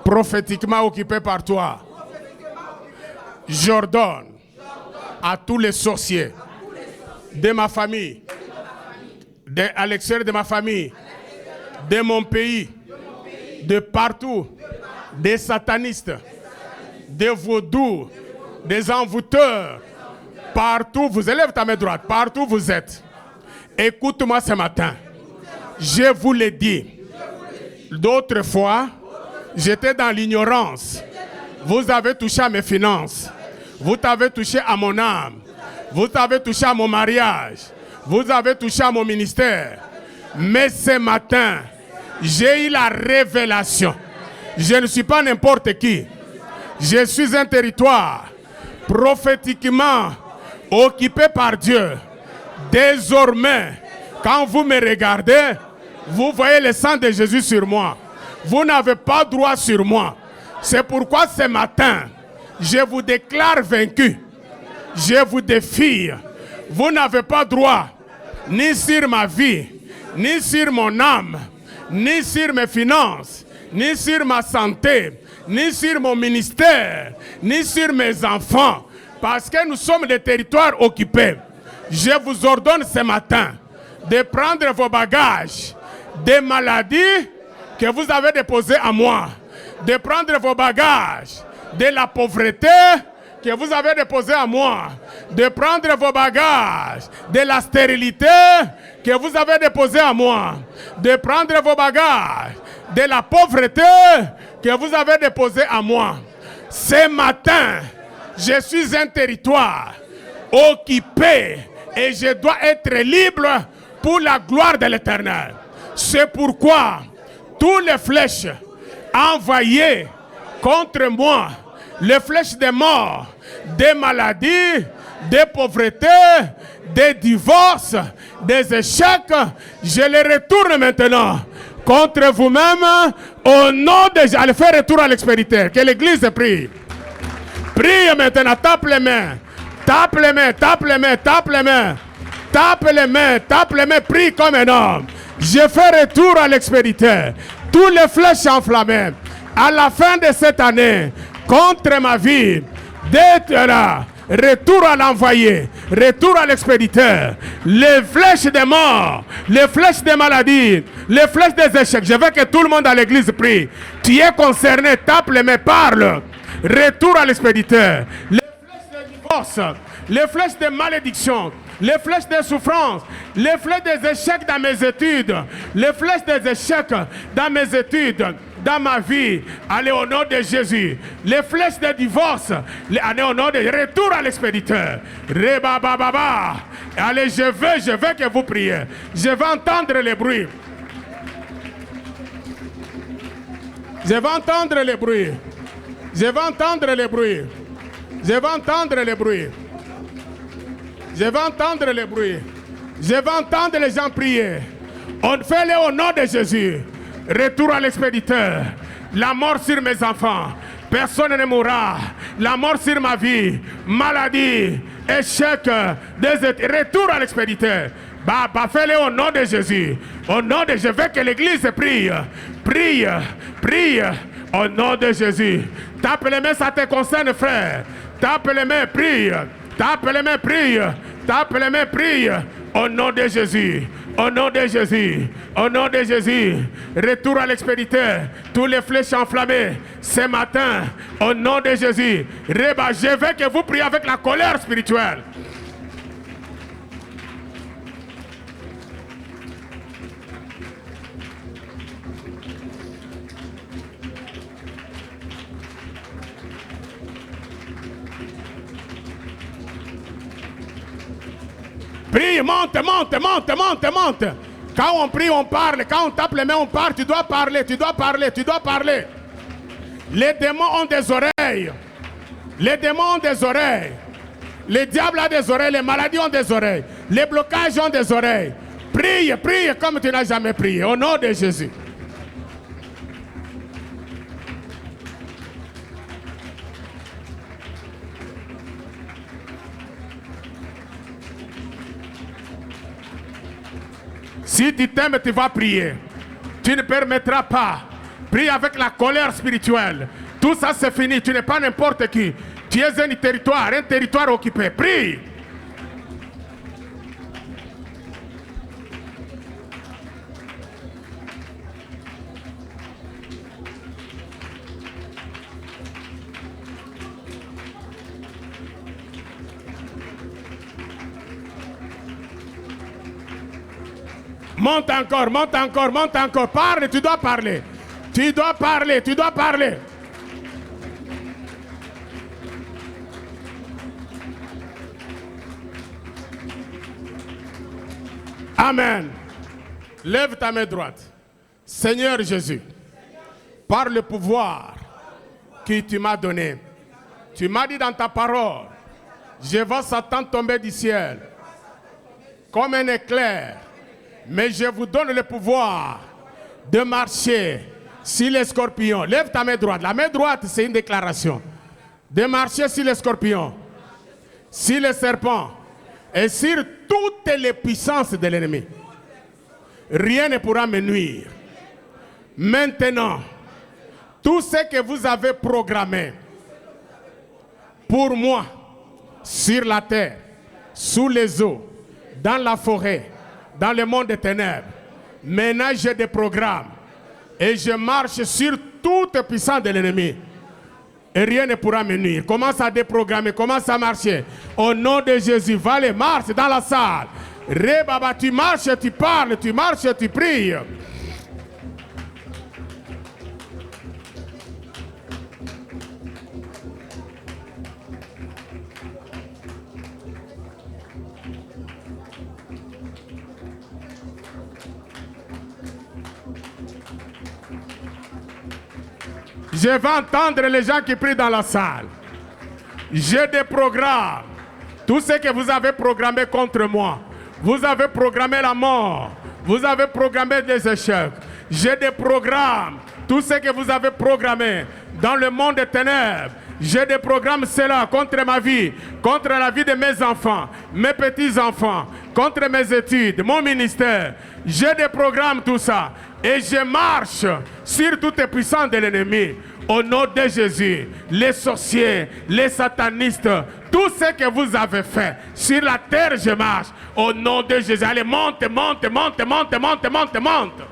prophétiquement occupé par toi. J'ordonne à tous les sorciers de ma famille, à l'extérieur de ma famille, de mon pays, de partout, des satanistes, des vaudous, des envoûteurs, partout, vous élèvez ta main droite, partout vous êtes. Écoute-moi ce matin. Je vous l'ai dit. D'autres fois, j'étais dans l'ignorance. Vous avez touché à mes finances. Vous avez touché à mon âme. Vous avez touché à mon mariage. Vous avez touché à mon ministère. Mais ce matin, j'ai eu la révélation. Je ne suis pas n'importe qui. Je suis un territoire prophétiquement occupé par Dieu. Désormais, quand vous me regardez, vous voyez le sang de Jésus sur moi. Vous n'avez pas droit sur moi. C'est pourquoi ce matin, je vous déclare vaincu. Je vous défie. Vous n'avez pas droit ni sur ma vie, ni sur mon âme, ni sur mes finances, ni sur ma santé, ni sur mon ministère, ni sur mes enfants. Parce que nous sommes des territoires occupés. Je vous ordonne ce matin de prendre vos bagages des maladies que vous avez déposées à moi. De prendre vos bagages de la pauvreté que vous avez déposée à moi. De prendre vos bagages de la stérilité que vous avez déposée à moi. De prendre vos bagages de la pauvreté que vous avez déposée à moi. Ce matin, je suis un territoire occupé et je dois être libre pour la gloire de l'Éternel. C'est pourquoi toutes les flèches envoyées contre moi, les flèches de mort, des maladies, des pauvretés, des divorces, des échecs, je les retourne maintenant contre vous-même au nom de Jésus. Allez faire retour à l'expéditeur. Que l'Église prie. Prie maintenant, tape les mains. Tape les mains, tape les mains, tape les mains. Tape les mains, tape les mains, prie comme un homme. Je fais retour à l'expéditeur. Tous les flèches enflammées à la fin de cette année contre ma vie, d'être là. Retour à l'envoyé, retour à l'expéditeur, les flèches des morts, les flèches des maladies, les flèches des échecs. Je veux que tout le monde à l'église prie. Tu es concerné, tape les mains, parle. Retour à l'expéditeur. Les flèches de divorce, les flèches de malédiction, les flèches de souffrance, les flèches des échecs dans mes études, les flèches des échecs dans mes études, dans ma vie, allez au nom de Jésus. Les flèches de divorce, allez au nom de retour à l'expéditeur. Reba-ba-ba-ba. Allez, je veux que vous priez. Je veux entendre les bruits. Je veux entendre les bruits. Je veux entendre les bruits. Je veux entendre les bruits. Je veux entendre les bruits. Je veux entendre les gens prier. On fait-le au nom de Jésus. Retour à l'expéditeur. La mort sur mes enfants. Personne ne mourra. La mort sur ma vie. Maladie. Échec. Retour à l'expéditeur. Fais-le au nom de Jésus. Au nom de Jésus. Je veux que l'église prie. Prie. Prie. Au nom de Jésus. Tape les mains, ça te concerne, frère. Tape les mains, prie. Tape les mains, prie. Tape les mains, prie. Au nom de Jésus. Au nom de Jésus, au nom de Jésus, retour à l'expéditeur, tous les flèches enflammées ce matin, au nom de Jésus, je veux que vous priez avec la colère spirituelle. Prie, monte, monte, monte, monte, monte. Quand on prie, on parle. Quand on tape les mains, on parle. Tu dois parler, tu dois parler, tu dois parler. Les démons ont des oreilles. Les démons ont des oreilles. Les diables ont des oreilles. Les maladies ont des oreilles. Les blocages ont des oreilles. Prie, prie comme tu n'as jamais prié. Au nom de Jésus. Si tu t'aimes, tu vas prier. Tu ne permettras pas. Prie avec la colère spirituelle. Tout ça, c'est fini. Tu n'es pas n'importe qui. Tu es un territoire occupé. Prie. Monte encore, monte encore, monte encore. Parle, tu dois parler. Tu dois parler, tu dois parler. Amen. Lève ta main droite. Seigneur Jésus, par le pouvoir que tu m'as donné, tu m'as dit dans ta parole, je vois Satan tomber du ciel comme un éclair. Mais je vous donne le pouvoir de marcher sur les scorpions. Lève ta main droite. La main droite, c'est une déclaration. De marcher sur les scorpions, sur les serpents et sur toutes les puissances de l'ennemi. Rien ne pourra me nuire. Maintenant, tout ce que vous avez programmé pour moi, sur la terre, sous les eaux, dans la forêt, dans le monde des ténèbres, maintenant j'ai des programmes et je marche sur toute puissance de l'ennemi et rien ne pourra me nuire. Commence à déprogrammer, commence à marcher au nom de Jésus. Va aller, marche dans la salle. Rebaba, tu marches, tu parles, tu marches, tu pries. Je vais entendre les gens qui prient dans la salle. J'ai des programmes. Tout ce que vous avez programmé contre moi. Vous avez programmé la mort. Vous avez programmé des échecs. J'ai des programmes. Tout ce que vous avez programmé dans le monde des ténèbres. J'ai des programmes cela contre ma vie, contre la vie de mes enfants, mes petits-enfants, contre mes études, mon ministère. J'ai des programmes, tout ça. Et je marche sur toutes les puissances de l'ennemi. Au nom de Jésus, les sorciers, les satanistes, tout ce que vous avez fait, sur la terre je marche. Au nom de Jésus, allez, monte, monte, monte, monte, monte, monte, monte.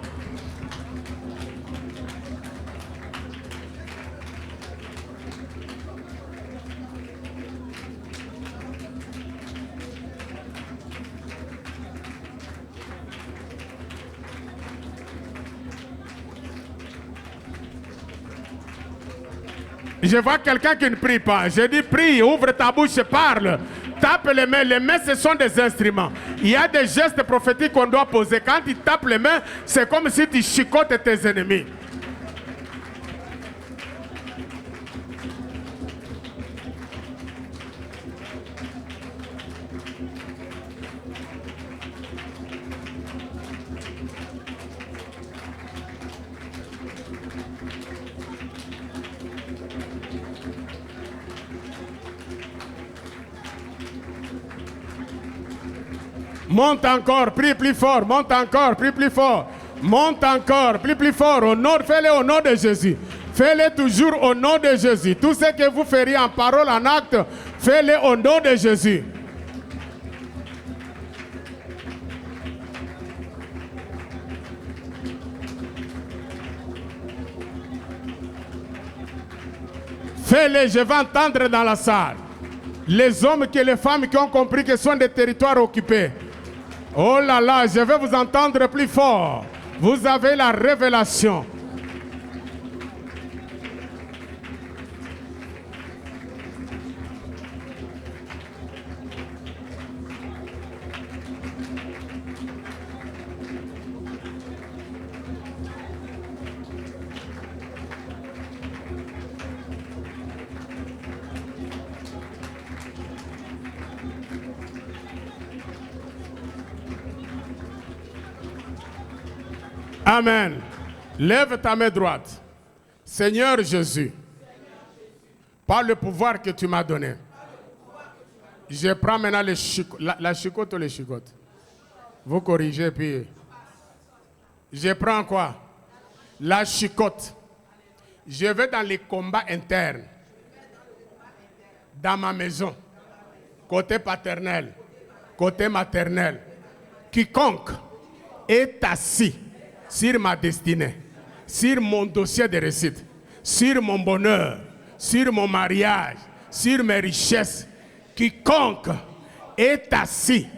Je vois quelqu'un qui ne prie pas. Je dis prie, ouvre ta bouche et parle. Tape les mains. Les mains, ce sont des instruments. Il y a des gestes prophétiques qu'on doit poser. Quand tu tapes les mains, c'est comme si tu chicotes tes ennemis. Monte encore, prie plus fort, monte encore, prie plus fort. Monte encore, prie plus fort. Fais-le au nom de Jésus. Fais-le toujours au nom de Jésus. Tout ce que vous feriez en parole, en acte, fais-le au nom de Jésus. Fais-le, je vais entendre dans la salle. Les hommes et les femmes qui ont compris que ce sont des territoires occupés. Oh là là, je vais vous entendre plus fort. Vous avez la révélation. Amen. Lève ta main droite. Seigneur Jésus, par le pouvoir que tu m'as donné, je prends maintenant la chicote ou les chicotes. Vous corrigez, puis... Je prends quoi? La chicote. Je vais dans les combats internes. Dans ma maison. Côté paternel. Côté maternel. Quiconque est assis sur ma destinée, sur mon dossier de réussite, sur mon bonheur, sur mon mariage, sur mes richesses, quiconque est assis,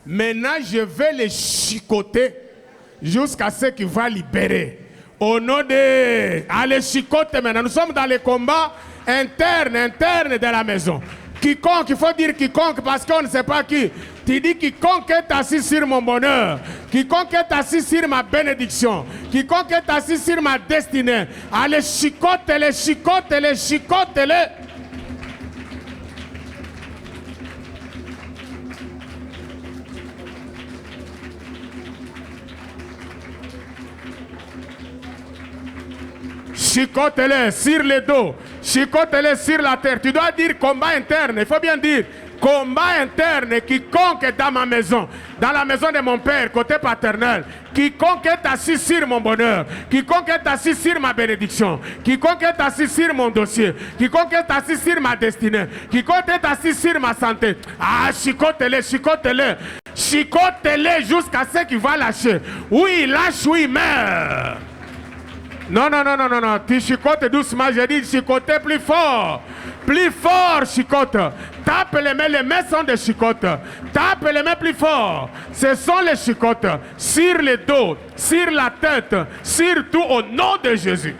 maintenant je vais les chicoter jusqu'à ce qu'il va libérer. Au nom de... Allez, chicoter maintenant. Nous sommes dans les combats internes de la maison. Quiconque, il faut dire quiconque parce qu'on ne sait pas qui. Tu dis quiconque est assis sur mon bonheur, quiconque est assis sur ma bénédiction, quiconque est assis sur ma destinée. Allez, chicote-les, chicote-les, chicote-les. Chicote-les sur le dos, chicote-les sur la terre. Tu dois dire combat interne, il faut bien dire combat interne. Quiconque est dans ma maison, dans la maison de mon père, côté paternel, quiconque est assis sur mon bonheur, quiconque est assis sur ma bénédiction, quiconque est assis sur mon dossier, quiconque est assis sur ma destinée, quiconque est assis sur ma santé. Ah, chicote-les, chicote-les, chicote-les jusqu'à ce qu'il va lâcher. Oui, il lâche, oui, il meurt. Non, non, non, non, non, non. Tu chicotes doucement. J'ai dit chicoter plus fort. Plus fort, chicote. Tape les mains sont des chicotes. Tape les mains plus fort. Ce sont les chicotes. Sur le dos, sur la tête, surtout au nom de Jésus.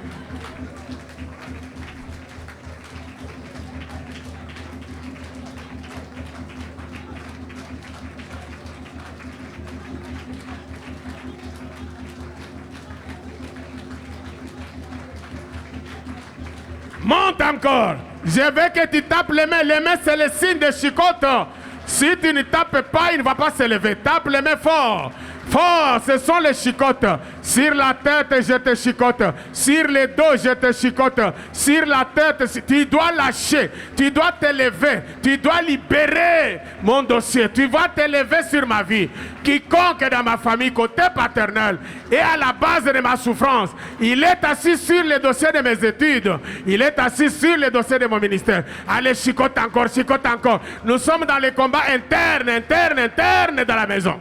Monte encore. Je veux que tu tapes les mains. Les mains, c'est le signe de chicote. Si tu ne tapes pas, il ne va pas se lever. Tape les mains fort. Fort, ce sont les chicotes. Sur la tête, je te chicote. Sur le dos, je te chicote. Sur la tête, tu dois lâcher. Tu dois te lever. Tu dois libérer mon dossier. Tu vas te lever sur ma vie. Quiconque est dans ma famille, côté paternel, et à la base de ma souffrance, il est assis sur le dossier de mes études. Il est assis sur le dossier de mon ministère. Allez, chicote encore, chicote encore. Nous sommes dans les combats internes dans la maison.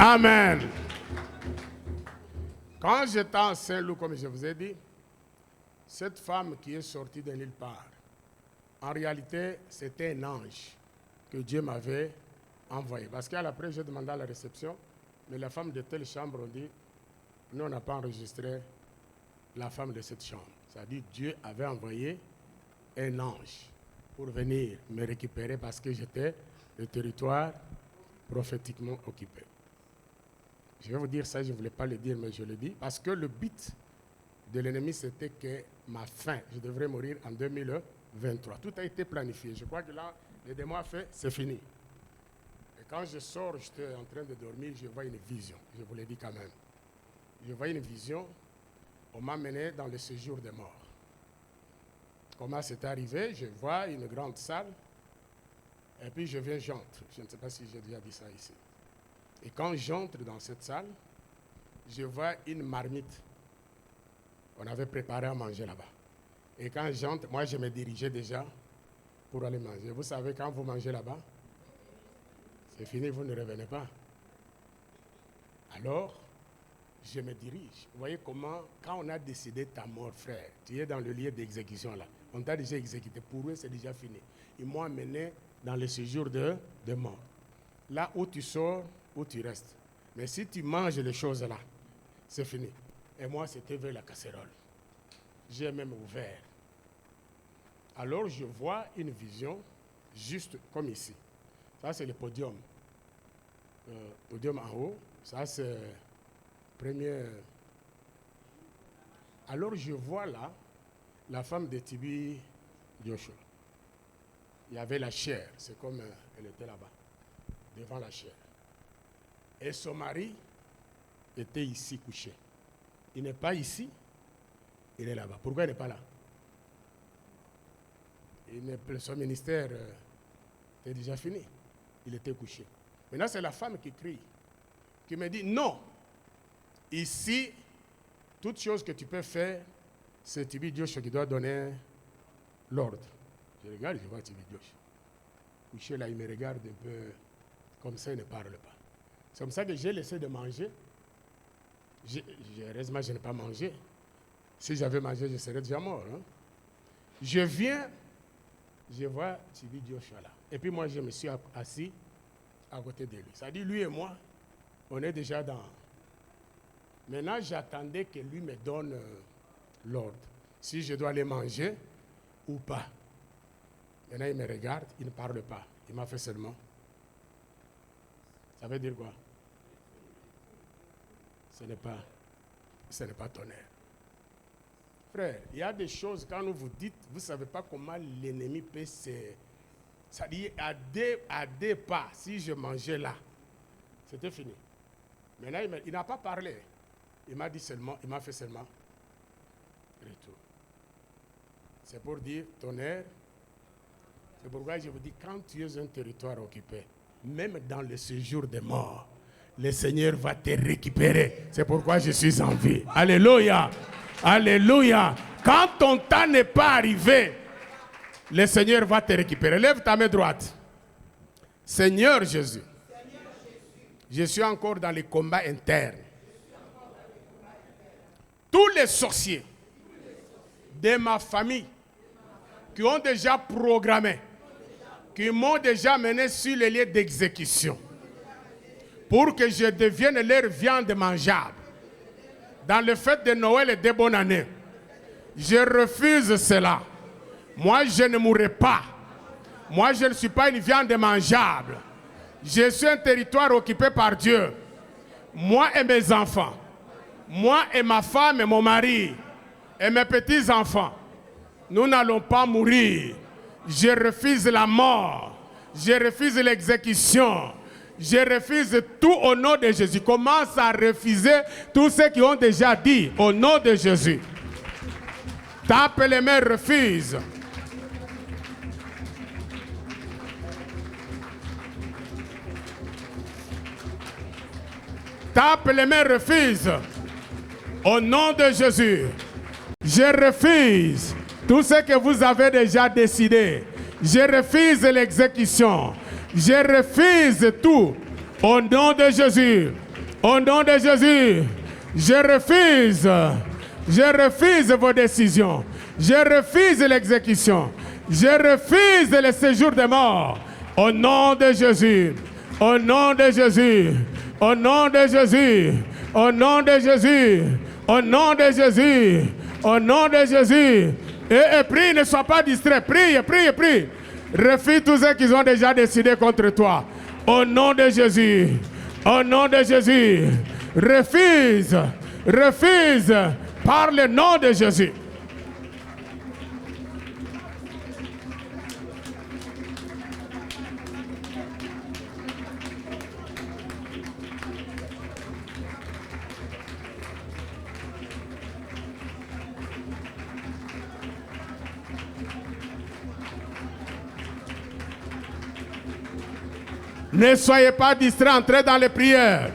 Amen. Quand j'étais en Saint-Loup, comme je vous ai dit, cette femme qui est sortie de nulle part, en réalité, c'était un ange que Dieu m'avait envoyé. Parce qu'à l'après, j'ai demandé à la réception, mais la femme de telle chambre, on dit, nous, on n'a pas enregistré la femme de cette chambre. C'est-à-dire, Dieu avait envoyé un ange pour venir me récupérer parce que j'étais le territoire prophétiquement occupé. Je vais vous dire ça, je ne voulais pas le dire, mais je le dis. Parce que le but de l'ennemi, c'était que ma fin, je devrais mourir en 2023. Tout a été planifié. Je crois que là, les démons ont fait, c'est fini. Et quand je sors, j'étais en train de dormir, je vois une vision. Je vous l'ai dit quand même. Je vois une vision, on m'a mené dans le séjour des morts. Comment c'est arrivé? Je vois une grande salle, et puis j'entre. Je ne sais pas si j'ai déjà dit ça ici. Et quand j'entre dans cette salle, je vois une marmite. On avait préparé à manger là-bas. Et quand j'entre, moi je me dirigeais déjà pour aller manger. Vous savez, quand vous mangez là-bas, c'est fini, vous ne revenez pas. Alors, je me dirige. Vous voyez comment, quand on a décidé ta mort, frère, tu es dans le lieu d'exécution là. On t'a déjà exécuté. Pour eux, c'est déjà fini. Ils m'ont amené dans le séjour de mort. Là où tu sors, où tu restes. Mais si tu manges les choses là, c'est fini. Et moi, c'était vers la casserole. J'ai même ouvert. Alors, je vois une vision juste comme ici. Ça, c'est le podium. Podium en haut. Ça, c'est premier. Alors, je vois là la femme de Tibi Joshua. Il y avait la chair. C'est comme elle était là-bas, devant la chair. Et son mari était ici couché. Il n'est pas ici, il est là-bas. Pourquoi il n'est pas là? Son ministère est déjà fini. Il était couché. Maintenant, c'est la femme qui crie, qui me dit, non, ici, toute chose que tu peux faire, c'est Tibi Joshua qui doit donner l'ordre. Je regarde, je vois Tibi Joshua. Couché là, il me regarde un peu comme ça, il ne parle pas. C'est comme ça que j'ai laissé de manger. Heureusement, je n'ai pas mangé. Si j'avais mangé, je serais déjà mort. Hein? Je viens, je vois Tibi Joshua là. Et puis moi, je me suis assis à côté de lui. Ça dit, lui et moi, on est déjà dans... Maintenant, j'attendais que lui me donne l'ordre. Si je dois aller manger ou pas. Maintenant, il me regarde, il ne parle pas. Il m'a fait seulement. Ça veut dire quoi? Ce n'est pas tonnerre. Frère, il y a des choses, quand vous dites, vous ne savez pas comment l'ennemi peut se... Ça dit, à deux pas, si je mangeais là, c'était fini. Maintenant, il n'a pas parlé. Il m'a dit seulement, il m'a fait seulement retour. C'est pour dire, tonnerre. C'est pourquoi je vous dis, quand tu es un territoire occupé, même dans le séjour des morts, le Seigneur va te récupérer. C'est pourquoi je suis en vie. Alléluia. Alléluia. Quand ton temps n'est pas arrivé, le Seigneur va te récupérer. Lève ta main droite. Seigneur Jésus, je suis encore dans les combats internes. Tous les sorciers de ma famille qui ont déjà programmé, qui m'ont déjà mené sur les lieux d'exécution pour que je devienne leur viande mangeable dans le fête de Noël et de bonne année. Je refuse cela. Moi, je ne mourrai pas. Moi, je ne suis pas une viande mangeable. Je suis un territoire occupé par Dieu. Moi et mes enfants. Moi et ma femme et mon mari. Et mes petits-enfants. Nous n'allons pas mourir. Je refuse la mort. Je refuse l'exécution. Je refuse tout au nom de Jésus. Commence à refuser tous ceux qui ont déjà dit au nom de Jésus. Tape les mains, refuse. Tape les mains, refuse. Au nom de Jésus. Je refuse tout ce que vous avez déjà décidé. Je refuse l'exécution. Je refuse tout. Au nom de Jésus. Au nom de Jésus. Je refuse. Je refuse vos décisions. Je refuse l'exécution. Je refuse le séjour des morts. Au nom de Jésus. Au nom de Jésus. Au nom de Jésus. Au nom de Jésus. Au nom de Jésus. Au nom de Jésus. Et prie, ne sois pas distrait. Prie, prie, prie. Refuse tous ceux qui ont déjà décidé contre toi. Au nom de Jésus. Au nom de Jésus. Refuse. Refuse. Par le nom de Jésus. Ne soyez pas distraits, entrez dans les prières.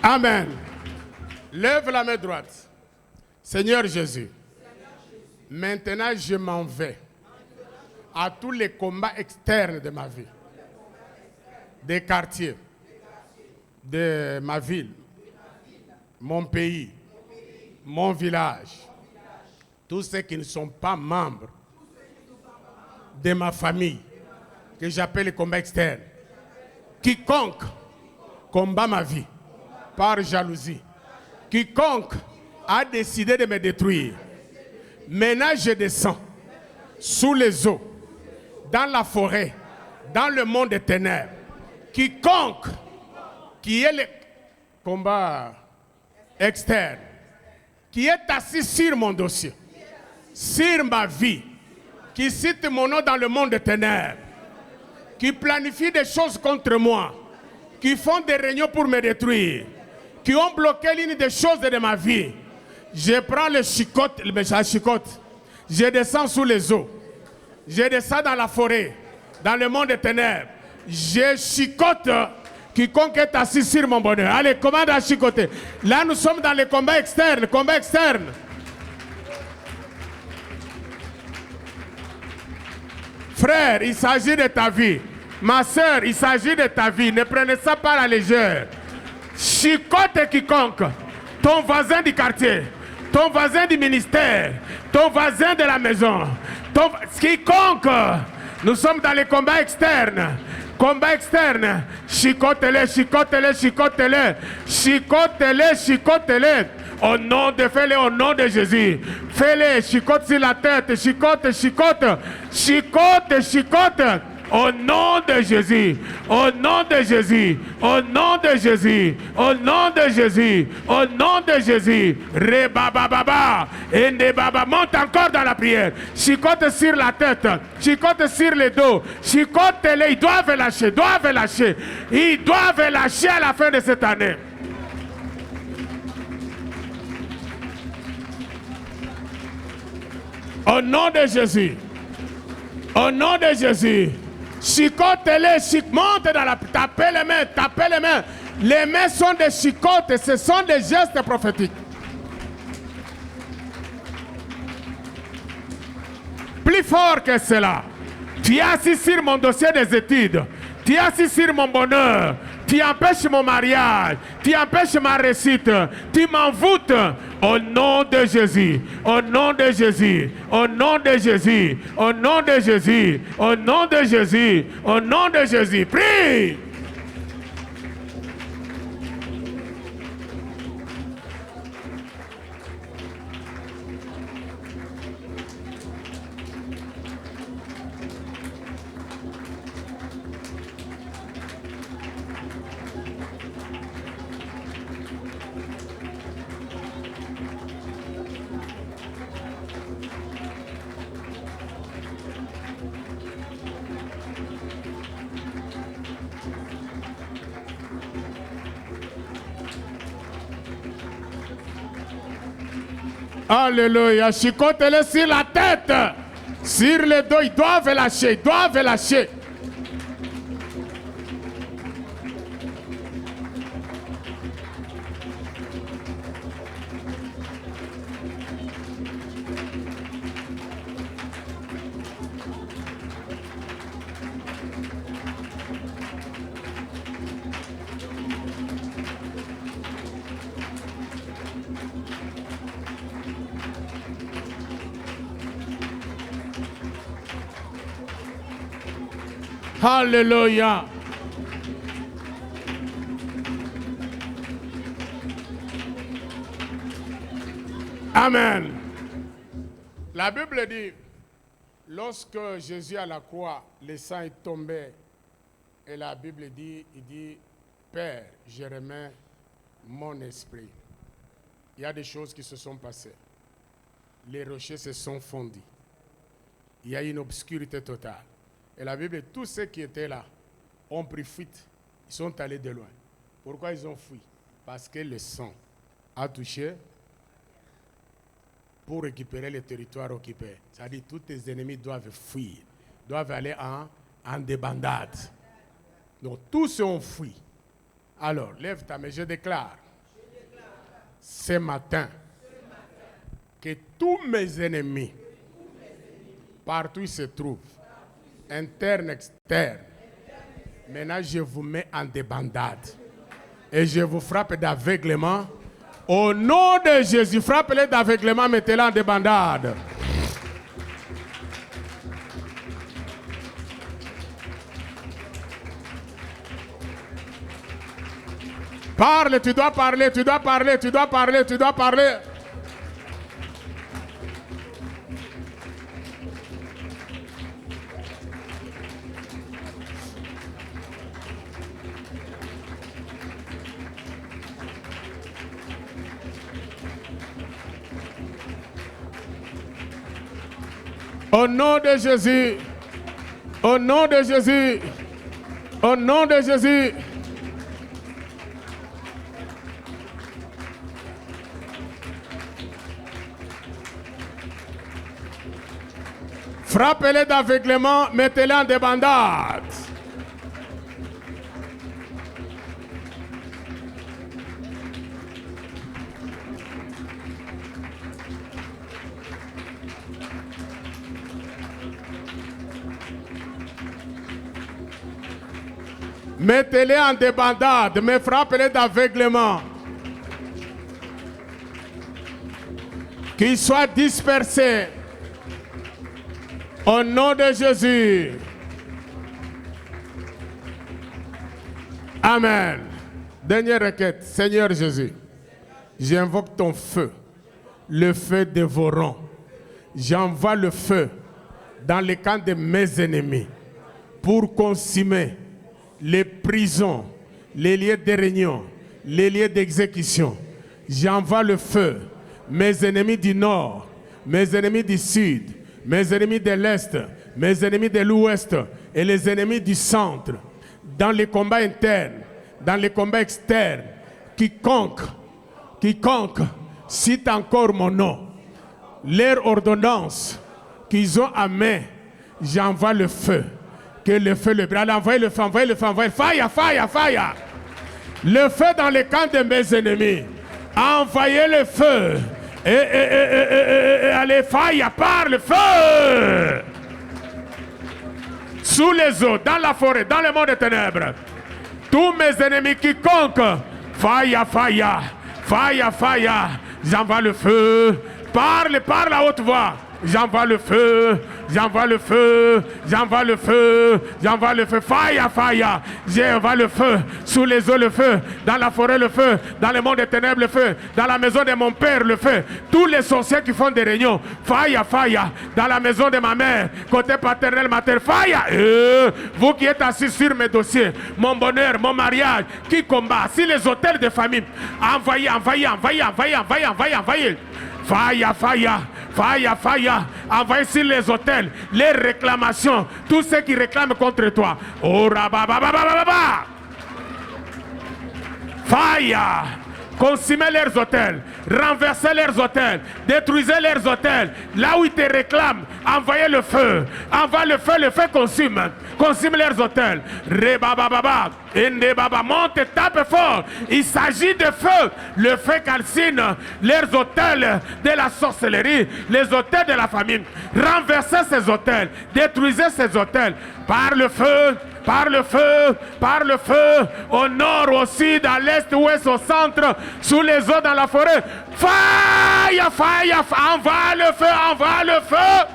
Amen. Lève la main droite. Seigneur Jésus, maintenant je m'en vais à tous les combats externes de ma vie, des quartiers, de ma ville, mon pays, mon village, tous ceux qui ne sont pas membres de ma famille, que j'appelle les combats externes. Quiconque combat ma vie par jalousie, quiconque a décidé de me détruire, maintenant je descends sous les eaux, dans la forêt, dans le monde des ténèbres. Quiconque qui est le combat externe, qui est assis sur mon dossier, sur ma vie, qui cite mon nom dans le monde des ténèbres, qui planifie des choses contre moi, qui font des réunions pour me détruire, qui ont bloqué l'une des choses de ma vie, je prends la chicotte, je descends sous les eaux, je descends dans la forêt, dans le monde des ténèbres, je chicote quiconque est assis sur mon bonheur. Allez, commande à chicoter. Là, nous sommes dans les combats externes, Frère, il s'agit de ta vie. Ma soeur, il s'agit de ta vie. Ne prenez ça pas à la légère. Chicote quiconque, ton voisin du quartier, ton voisin du ministère, ton voisin de la maison, quiconque. Nous sommes dans les combats externes. Combat externe. Chicote-les. Au nom de, fais-les au nom de Jésus. Fais-les, chicote sur la tête. Chicote. Au nom de Jésus, au nom de Jésus, au nom de Jésus, au nom de Jésus, au nom de Jésus. Rebababa, Endebaba, monte encore dans la prière. Chicote sur la tête, chicote sur les dos, chicote-les, ils doivent lâcher. Ils doivent lâcher à la fin de cette année. Au nom de Jésus, au nom de Jésus. Chicote-les, monte dans la... Tapez les mains. Les mains sont des chicotes, ce sont des gestes prophétiques. Plus fort que cela. Tu es assis sur mon dossier des études. Tu es assis sur mon bonheur. Tu empêches mon mariage. Tu empêches ma réussite. Tu m'envoûtes. Au nom de Jésus. Au nom de Jésus. Au nom de Jésus. Au nom de Jésus. Au nom de Jésus. Au nom de Jésus. Prie. Alléluia. Chicote-les sur la tête. Sur les dos, ils doivent lâcher. Alléluia. Amen. La Bible dit, lorsque Jésus à la croix, le sang est tombé, et la Bible dit, il dit, Père, je remets mon esprit. Il y a des choses qui se sont passées. Les rochers se sont fondus. Il y a une obscurité totale. Et la Bible, tous ceux qui étaient là ont pris fuite. Ils sont allés de loin. Pourquoi ils ont fui? Parce que le sang a touché pour récupérer les territoires occupés. C'est-à-dire que tous tes ennemis doivent fuir, doivent aller en débandade. Donc tous ceux ont fui. Alors, lève ta main, je déclare ce matin, que tous mes ennemis, partout où ils se trouvent, internes, externes, maintenant je vous mets en débandade. Et je vous frappe d'aveuglement. Au nom de Jésus, frappez-les d'aveuglement, mettez-les en débandade. Parle, tu dois parler, tu dois parler, tu dois parler, tu dois parler. Au nom de Jésus, au nom de Jésus, au nom de Jésus. Frappez-les d'aveuglement, mettez-les en débandade. Mettez-les en débandade, mais frappez-les d'aveuglement. Qu'ils soient dispersés. Au nom de Jésus. Amen. Dernière requête. Seigneur Jésus, j'invoque ton feu, le feu dévorant. J'envoie le feu dans les camps de mes ennemis pour consumer les prisons, les lieux de réunion, les lieux d'exécution. J'envoie le feu. Mes ennemis du nord, mes ennemis du sud, mes ennemis de l'Est, mes ennemis de l'Ouest et les ennemis du centre, dans les combats internes, dans les combats externes, quiconque cite encore mon nom, leur ordonnance qu'ils ont à main, j'envoie le feu. Que le feu, le bras, envoyez le feu, envoyez le feu, envoyez fire, fire, fire. Le feu dans les camps de mes ennemis. Envoyez le feu. Allez, fire, par le feu. Sous les eaux, dans la forêt, dans le monde des ténèbres. Tous mes ennemis quiconque, fire, fire, fire, fire. J'envoie le feu. Parle par la haute voix. J'envoie le feu, j'envoie le feu, j'envoie le feu, j'envoie le feu, fire, fire, j'envoie le feu, sous les eaux le feu, dans la forêt le feu, dans le monde des ténèbres le feu, dans la maison de mon père le feu, tous les sorciers qui font des réunions, fire, fire, dans la maison de ma mère, côté paternel, maternel, fire, vous qui êtes assis sur mes dossiers, mon bonheur, mon mariage, qui combat, si les hôtels de famille, envoyez, envoyez, envoyez, envoyez, envoyez, envoyez, envoyez. Fire, fire, fire, fire. Envoyez sur les hôtels, les réclamations, tous ceux qui réclament contre toi. Oh, rabababababa. Fire. Consumez leurs hôtels, renversez leurs hôtels, détruisez leurs hôtels. Là où ils te réclament, envoyez le feu. Envoie le feu consume. Consume leurs hôtels. Rebabababa. Baba, monte, tape fort. Il s'agit de feu. Le feu calcine leurs hôtels de la sorcellerie, les hôtels de la famine. Renversez ces hôtels, détruisez ces hôtels par le feu, par le feu, par le feu, au nord, au sud, à l'est, ouest, au centre, sous les eaux, dans la forêt. Fire, fire, envoie le feu, envoie le feu.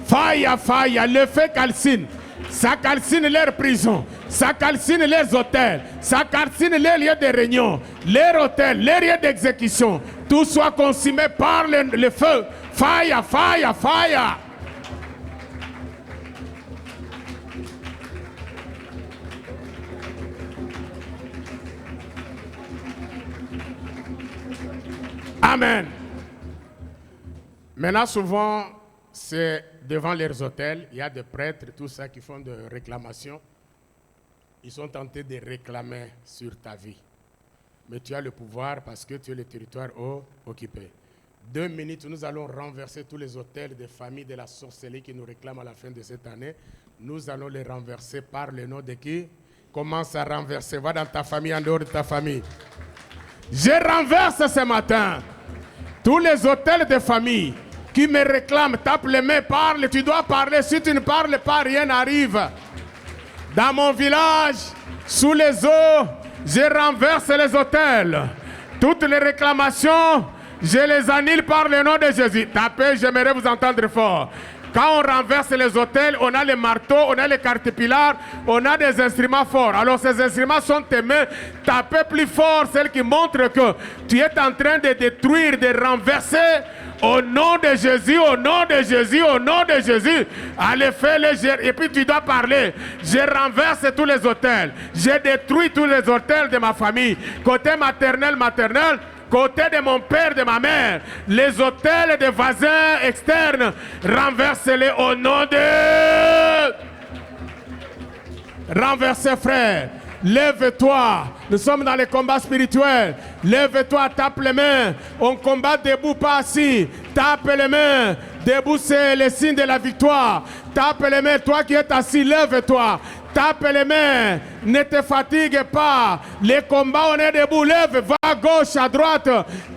Fire, fire, le feu calcine. Ça calcine leurs prisons, ça calcine leurs hôtels, ça calcine les lieux de réunion, leurs hôtels, les lieux d'exécution. Tout soit consumé par le feu. Fire, fire, fire. Amen. Maintenant, souvent, c'est devant leurs hôtels, il y a des prêtres, tout ça, qui font des réclamations. Ils sont tentés de réclamer sur ta vie. Mais tu as le pouvoir parce que tu es le territoire occupé. 2 minutes, nous allons renverser tous les hôtels des familles de la sorcellerie qui nous réclament à la fin de cette année. Nous allons les renverser par le nom de qui? Commence à renverser. Va dans ta famille, en dehors de ta famille. Je renverse ce matin tous les hôtels de famille qui me réclament. Tape les mains, parle, tu dois parler. Si tu ne parles pas, rien n'arrive. Dans mon village, sous les eaux, je renverse les hôtels. Toutes les réclamations, je les annule par le nom de Jésus. Tapez, j'aimerais vous entendre fort. Quand on renverse les hôtels, on a les marteaux, on a les cartépilars, on a des instruments forts. Alors ces instruments sont tes mains. Tapez plus fort, celle qui montre que tu es en train de détruire, de renverser. Au nom de Jésus, au nom de Jésus, au nom de Jésus. Allez, fais-le. Et puis tu dois parler. Je renverse tous les hôtels. Je détruis tous les hôtels de ma famille. Côté maternel, côté de mon père, de ma mère, les hôtels des voisins externes, renverse-les au nom de... Renversez, frère. Lève-toi. Nous sommes dans les combats spirituels. Lève-toi, tape les mains. On combat debout, pas assis. Tape les mains. Debout, c'est le signe de la victoire. Tape les mains. Toi qui es assis, lève-toi. Tape les mains, ne te fatigue pas. Les combats, on est debout, lève, va à gauche, à droite.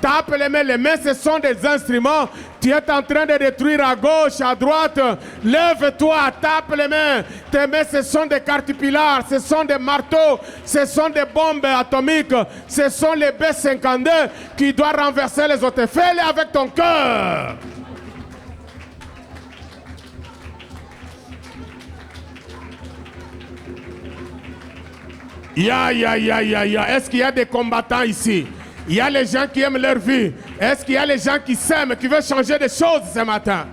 Tape les mains, ce sont des instruments. Tu es en train de détruire à gauche, à droite. Lève-toi, tape les mains. Tes mains, ce sont des cartépilars, ce sont des marteaux, ce sont des bombes atomiques, ce sont les B-52 qui doivent renverser les autres. Fais-le avec ton cœur. Est-ce qu'il y a des combattants ici? Il y a les gens qui aiment leur vie. Est-ce qu'il y a les gens qui s'aiment, qui veulent changer des choses ce matin?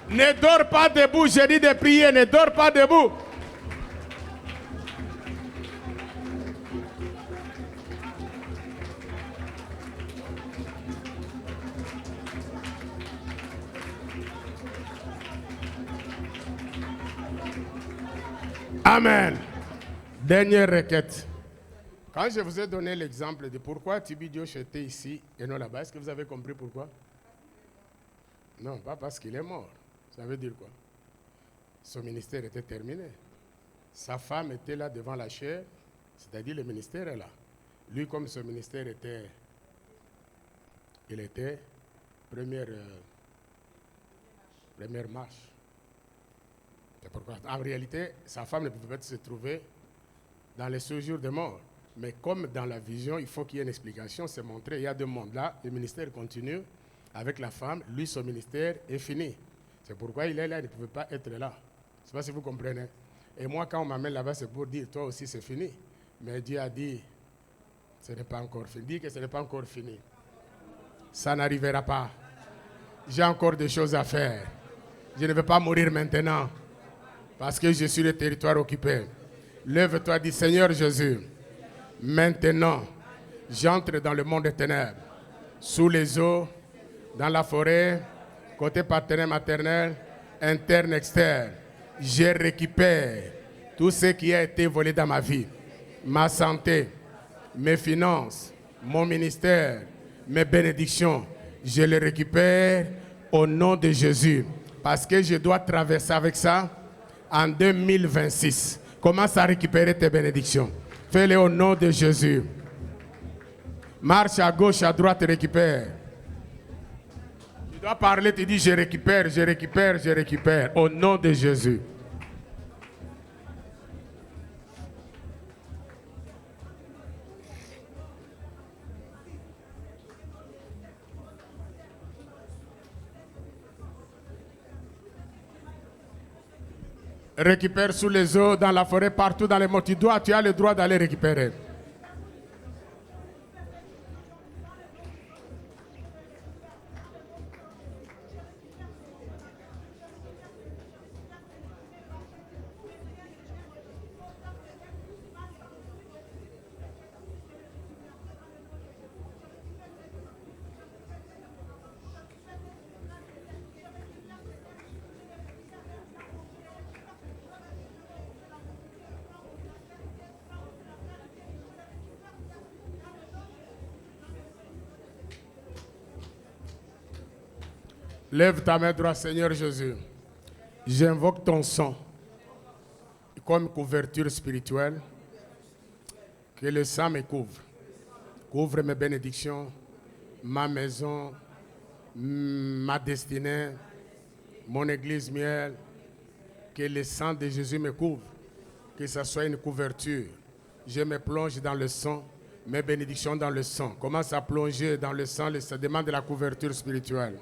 Ne dors pas debout, j'ai dit de prier, ne dors pas debout. Amen. Dernière requête. Quand je vous ai donné l'exemple de pourquoi Tibi Diop était ici et non là-bas, est-ce que vous avez compris pourquoi? Non, pas parce qu'il est mort. Ça veut dire quoi? Son ministère était terminé. Sa femme était là devant la chair, c'est-à-dire le ministère est là. Lui, comme son ministère était, il était première marche. C'est pourquoi, en réalité, sa femme ne pouvait pas se trouver dans les séjours de mort. Mais comme dans la vision, il faut qu'il y ait une explication, c'est montré, il y a 2 mondes là, le ministère continue avec la femme, lui, son ministère est fini. C'est pourquoi il est là, il ne pouvait pas être là. Je ne sais pas si vous comprenez. Et moi, quand on m'amène là-bas, c'est pour dire, toi aussi, c'est fini. Mais Dieu a dit, ce n'est pas encore fini. Dis que ce n'est pas encore fini. Ça n'arrivera pas. J'ai encore des choses à faire. Je ne vais pas mourir maintenant. Parce que je suis le territoire occupé. Lève-toi, dis Seigneur Jésus, maintenant, j'entre dans le monde des ténèbres, sous les eaux, dans la forêt, côté paternel, maternel, interne, externe. Je récupère tout ce qui a été volé dans ma vie, ma santé, mes finances, mon ministère, mes bénédictions. Je les récupère au nom de Jésus. Parce que je dois traverser avec ça. En 2026, commence à récupérer tes bénédictions. Fais-le au nom de Jésus. Marche à gauche, à droite, récupère. Tu dois parler, tu dis je récupère, je récupère, je récupère. Au nom de Jésus. Récupère sous les eaux, dans la forêt, partout dans les monts. Tu as le droit d'aller récupérer. Lève ta main droite, Seigneur Jésus. J'invoque ton sang comme couverture spirituelle. Que le sang me couvre. Couvre mes bénédictions, ma maison, ma destinée, mon église miel. Que le sang de Jésus me couvre. Que ce soit une couverture. Je me plonge dans le sang, mes bénédictions dans le sang. Commence à plonger dans le sang, ça demande de la couverture spirituelle.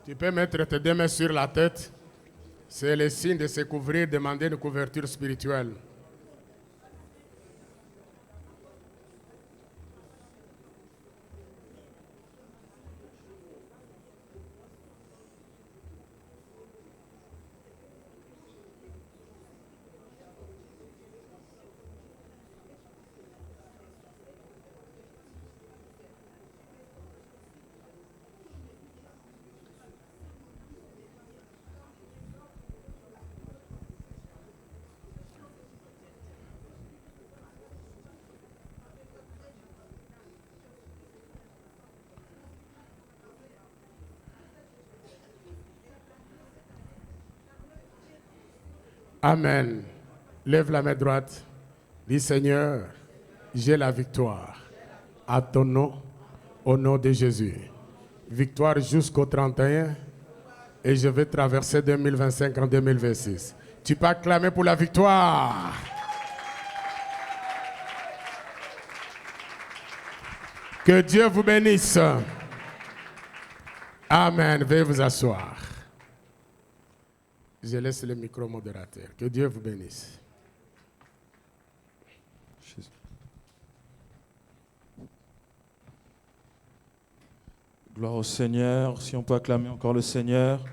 Tu peux mettre tes deux mains sur la tête. C'est le signe de se couvrir, demander une couverture spirituelle. Amen. Lève la main droite. Dis Seigneur, j'ai la victoire. À ton nom, au nom de Jésus. Victoire jusqu'au 31 et je vais traverser 2025 en 2026. Tu peux acclamer pour la victoire. Que Dieu vous bénisse. Amen. Veuillez vous asseoir. Je laisse le micro au modérateur. Que Dieu vous bénisse. Gloire au Seigneur. Si on peut acclamer encore le Seigneur.